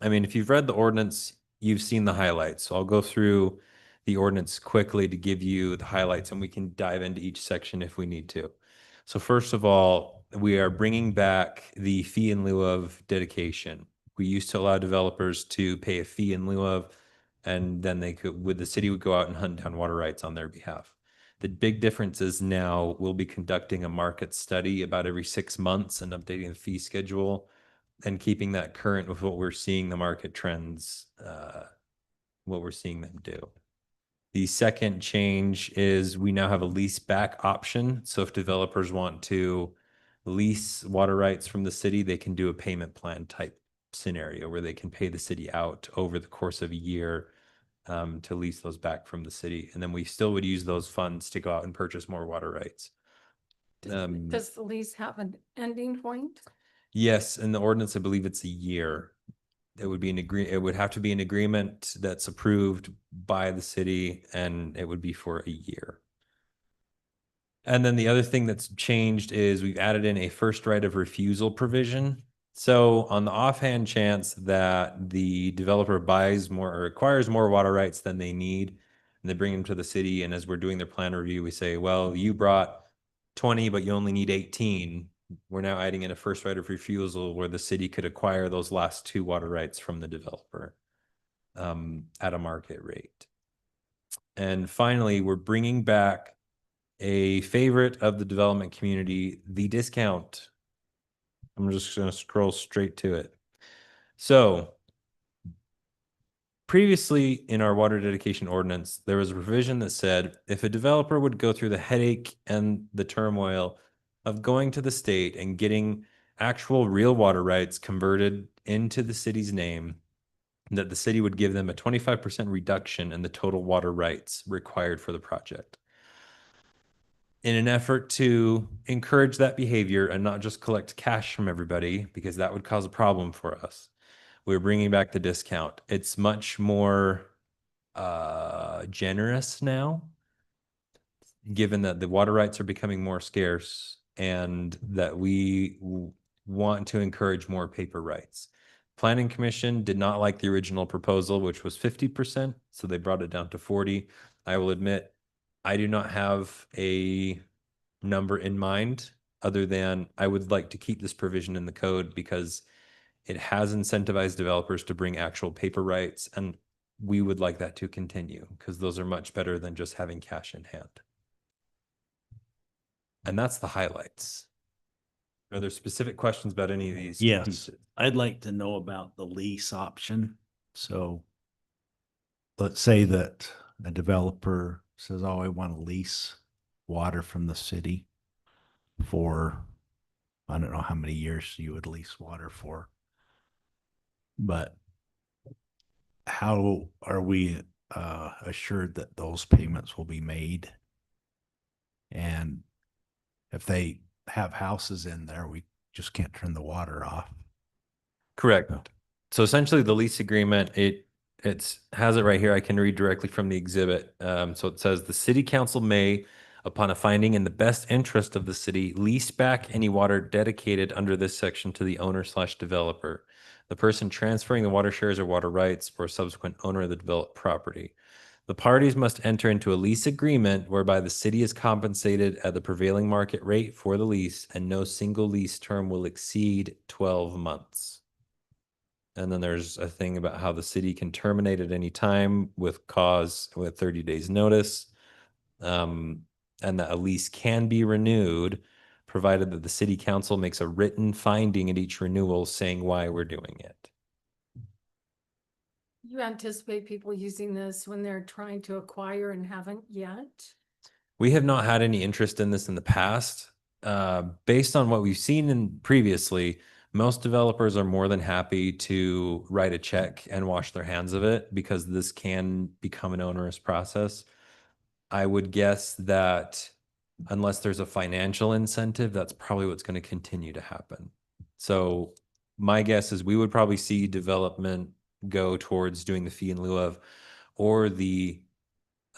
I mean, if you've read the ordinance, you've seen the highlights. So I'll go through the ordinance quickly to give you the highlights, and we can dive into each section if we need to. So first of all, we are bringing back the fee in lieu of dedication. We used to allow developers to pay a fee in lieu of, and then the city would go out and hunt down water rights on their behalf. The big difference is now we'll be conducting a market study about every 6 months and updating the fee schedule and keeping that current with what we're seeing the market trends, what we're seeing them do. The second change is we now have a lease back option. So if developers want to lease water rights from the city, they can do a payment plan type scenario where they can pay the city out over the course of a year to lease those back from the city. And then we still would use those funds to go out and purchase more water rights. Does the lease have an ending point? Yes, in the ordinance, I believe it's a year. It would be it would have to be an agreement that's approved by the city, and it would be for a year. And then the other thing that's changed is we've added in a first right of refusal provision. So on the offhand chance that the developer buys more or acquires more water rights than they need, and they bring them to the city, and as we're doing their plan review, we say, well, you brought 20, but you only need 18. We're now adding in a first right of refusal where the city could acquire those last 2 water rights from the developer at a market rate. And finally, we're bringing back a favorite of the development community, the discount. I'm just going to scroll straight to it. So previously in our water dedication ordinance, there was a provision that said if a developer would go through the headache and the turmoil of going to the state and getting actual real water rights converted into the city's name, that the city would give them a 25% reduction in the total water rights required for the project. In an effort to encourage that behavior and not just collect cash from everybody, because that would cause a problem for us, we're bringing back the discount. It's much more generous now, given that the water rights are becoming more scarce and that we want to encourage more paper rights. Planning Commission did not like the original proposal, which was 50%, so they brought it down to 40. I will admit, I do not have a number in mind other than I would like to keep this provision in the code because it has incentivized developers to bring actual paper rights, and we would like that to continue because those are much better than just having cash in hand. And that's the highlights. Are there specific questions about any of these? Yes, pieces? I'd like to know about the lease option. So let's say that a developer says, oh, I want to lease water from the city for, I don't know how many years you would lease water for. But how are we assured that those payments will be made? And if they have houses in there, we just can't turn the water off. Correct. So essentially the lease agreement, it's has it right here. I can read directly from the exhibit. So it says the city council may, upon a finding in the best interest of the city, lease back any water dedicated under this section to the owner/developer, the person transferring the water shares or water rights, or subsequent owner of the developed property. The parties must enter into a lease agreement whereby the city is compensated at the prevailing market rate for the lease, and no single lease term will exceed 12 months. And then there's a thing about how the city can terminate at any time with 30 days notice. And that a lease can be renewed, provided that the city council makes a written finding at each renewal saying why we're doing it. You anticipate people using this when they're trying to acquire and haven't yet? We have not had any interest in this in the past. Based on what we've seen in previously, most developers are more than happy to write a check and wash their hands of it because this can become an onerous process. I would guess that unless there's a financial incentive, that's probably what's going to continue to happen. So my guess is we would probably see development go towards doing the fee in lieu of, or the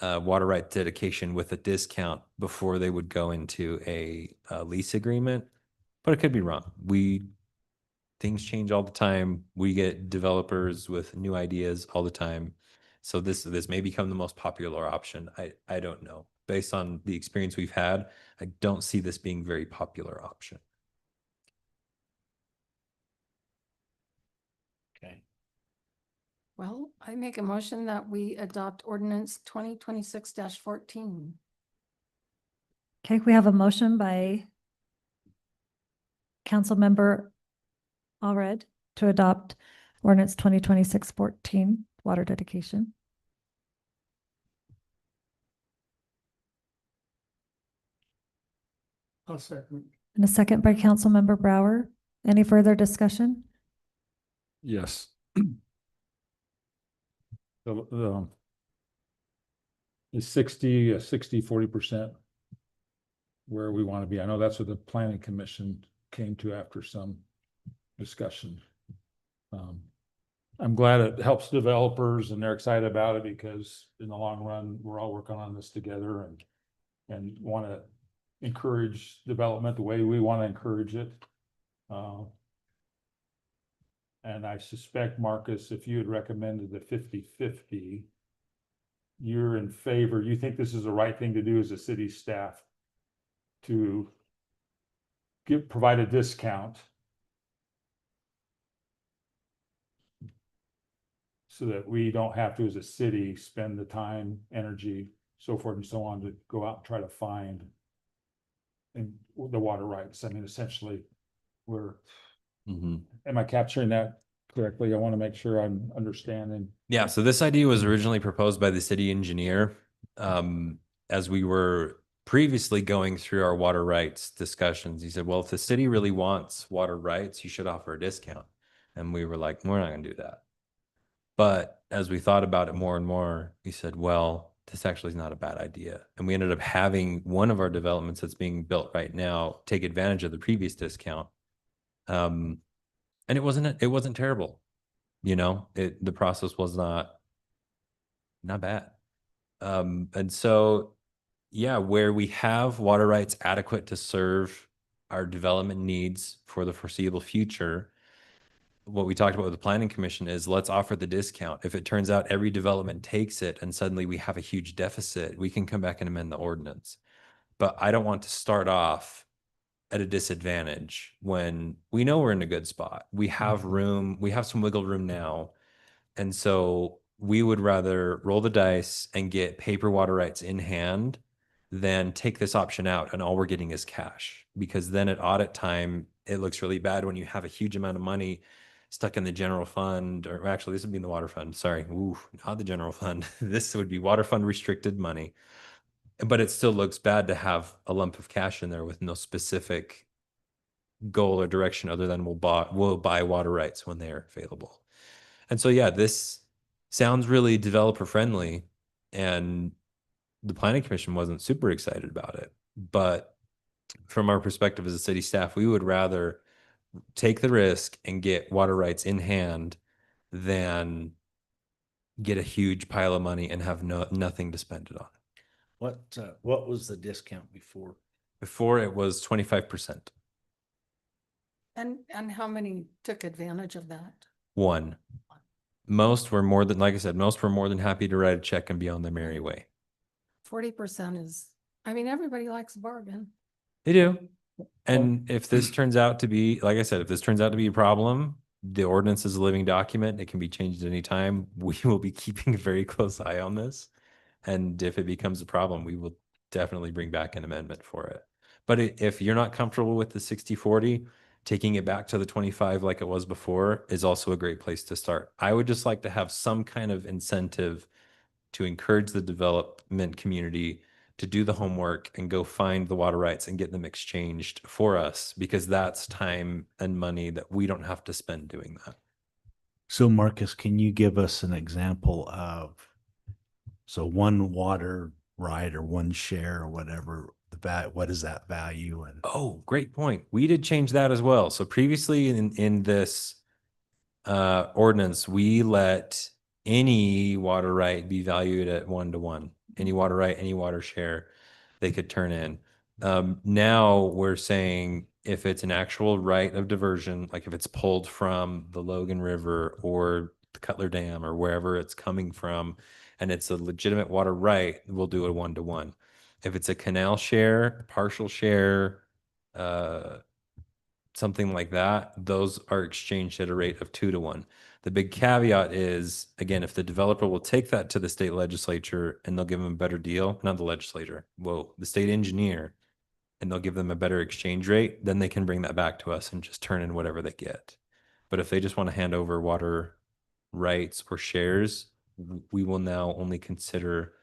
water right dedication with a discount before they would go into a lease agreement. But it could be wrong. Things change all the time. We get developers with new ideas all the time. So this may become the most popular option. I don't know. Based on the experience we've had, I don't see this being a very popular option. Okay. Well, I make a motion that we adopt ordinance 2026-14. Okay, we have a motion by Councilmember Allred to adopt ordinance 2026-14, water dedication. I'll second. And a second by Councilmember Brower. Any further discussion? Yes. Is 40% where we want to be? I know that's what the planning commission came to after some discussion. I'm glad it helps developers and they're excited about it because in the long run, we're all working on this together and want to encourage development the way we want to encourage it. And I suspect, Marcus, if you had recommended the 50-50, you're in favor, you think this is the right thing to do as a city staff to provide a discount so that we don't have to, as a city, spend the time, energy, so forth and so on to go out and try to find the water rights. I mean, essentially, am I capturing that correctly? I want to make sure I'm understanding. Yeah, so this idea was originally proposed by the city engineer. As we were previously going through our water rights discussions, he said, well, if the city really wants water rights, you should offer a discount. And we were like, we're not going to do that. But as we thought about it more and more, we said, well, this actually is not a bad idea. And we ended up having one of our developments that's being built right now take advantage of the previous discount. And it wasn't terrible. You know, the process was not bad. And so, yeah, where we have water rights adequate to serve our development needs for the foreseeable future, what we talked about with the planning commission is let's offer the discount. If it turns out every development takes it and suddenly we have a huge deficit, we can come back and amend the ordinance. But I don't want to start off at a disadvantage when we know we're in a good spot. We have room, we have some wiggle room now. And so we would rather roll the dice and get paper water rights in hand than take this option out and all we're getting is cash. Because then at audit time, it looks really bad when you have a huge amount of money stuck in the general fund, or actually this would be in the water fund. Sorry, not the general fund. This would be water fund restricted money. But it still looks bad to have a lump of cash in there with no specific goal or direction other than we'll buy water rights when they're available. And so, yeah, this sounds really developer friendly, and the planning commission wasn't super excited about it. But from our perspective as a city staff, we would rather take the risk and get water rights in hand than get a huge pile of money and have nothing to spend it on. What was the discount before? Before it was 25%. And how many took advantage of that? One. Most were more than, like I said, most were more than happy to write a check and be on their merry way. 40% is, I mean, everybody likes a bargain. They do. And if this turns out to be, like I said, if this turns out to be a problem, the ordinance is a living document. It can be changed at any time. We will be keeping a very close eye on this. And if it becomes a problem, we will definitely bring back an amendment for it. But if you're not comfortable with the 60-40, taking it back to the 25 like it was before is also a great place to start. I would just like to have some kind of incentive to encourage the development community to do the homework and go find the water rights and get them exchanged for us, because that's time and money that we don't have to spend doing that. So Marcus, can you give us an example of, so one water right or one share or whatever, what is that value? And Oh, great point. We did change that as well. So previously in this ordinance, we let any water right be valued at 1-to-1. Any water right, any water share they could turn in. Now we're saying if it's an actual right of diversion, like if it's pulled from the Logan River or the Cutler Dam or wherever it's coming from, and it's a legitimate water right, we'll do a 1-to-1. If it's a canal share, partial share, something like that, those are exchanged at a rate of 2-to-1. The big caveat is, again, if the developer will take that to the state legislature and they'll give them a better deal, not the legislator, well, the state engineer, and they'll give them a better exchange rate, then they can bring that back to us and just turn in whatever they get. But if they just want to hand over water rights or shares, we will now only consider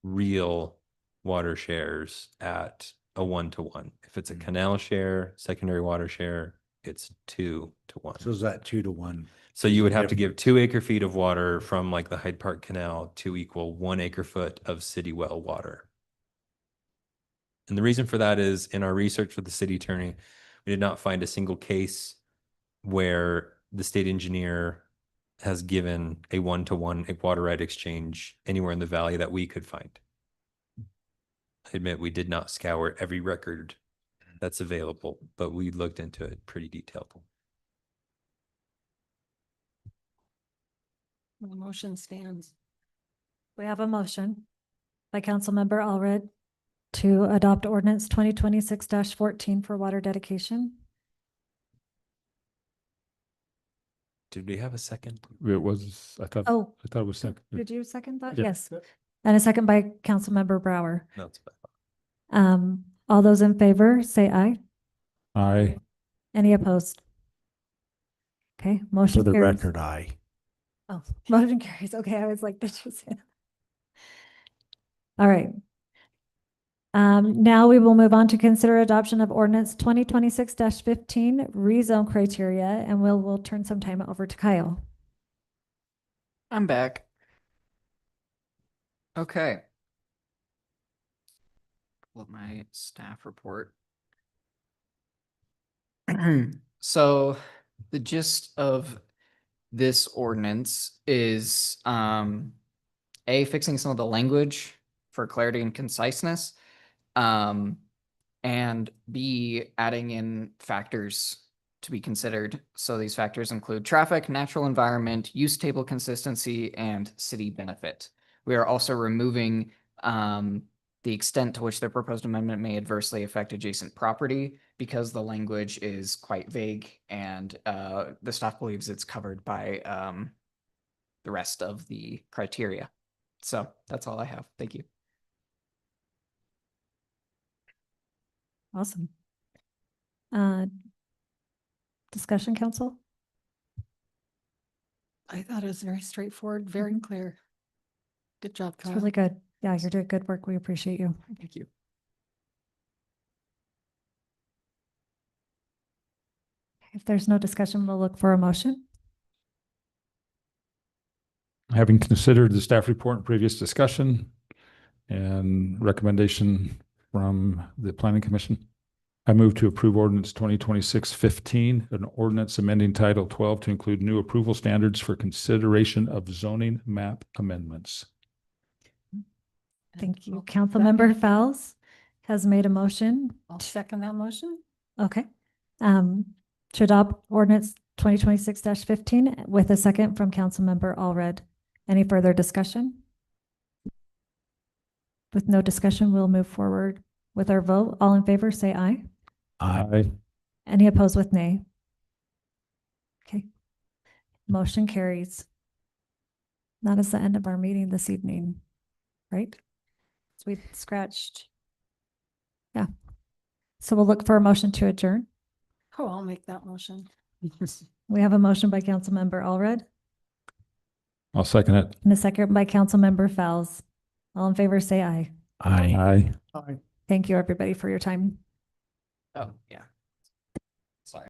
real water shares at a 1-to-1. If it's a canal share, secondary water share, it's 2-to-1. so is that 2-to-1? So you would have to give 2 acre-feet of water from like the Hyde Park Canal to equal 1 acre-foot of city well water. And the reason for that is, in our research with the city attorney, we did not find a single case where the state engineer has given a 1-to-1 water right exchange anywhere in the valley that we could find. I admit we did not scour every record that's available, but we looked into it pretty detailed. The motion stands. We have a motion by Councilmember Allred to adopt ordinance 2026-14 for water dedication. Did we have a second? It was, I thought it was second. Did you second that? Yeah. Yes. And a second by Councilmember Brower. No, it's fine. All those in favor, say aye. Aye. Any opposed? Okay, For motion the carries. record, aye. Oh, motion carries. Okay, I was like, did you say that? All right. Now we will move on to consider adoption of ordinance 2026-15 rezone criteria, and we'll turn some time over to Kyle. I'm back. Okay. Pull up my staff report. So the gist of this ordinance is A, fixing some of the language for clarity and conciseness, and B, adding in factors to be considered. So these factors include traffic, natural environment, use table consistency, and city benefit. We are also removing the extent to which the proposed amendment may adversely affect adjacent property, because the language is quite vague, and the staff believes it's covered by the rest of the criteria. So that's all I have. Thank you. Awesome. Discussion, council? I thought it was very straightforward, very clear. Good job, It's Kyle. really good. Yeah, you're doing good work. We appreciate you. Thank you. If there's no discussion, we'll look for a motion. Having considered the staff report and previous discussion and recommendation from the planning commission, I move to approve ordinance 2026-15, an ordinance amending Title 12 to include new approval standards for consideration of zoning map amendments. Thank you. I'll Councilmember second. Fowles has made a motion. I'll second that motion. Okay. To adopt ordinance 2026-15 with a second from Councilmember Allred. Any further discussion? With no discussion, we'll move forward with our vote. All in favor, say aye. Aye. Any opposed with nay? Okay. Motion carries. That is the end of our meeting this evening, right? So we scratched. Yeah. So we'll look for a motion to adjourn. Oh, I'll make that motion. We have a motion by Councilmember Allred I'll second it. and a second by Councilmember Fowles. All in favor, say aye. Aye. Thank you, everybody, for your time. Oh, yeah.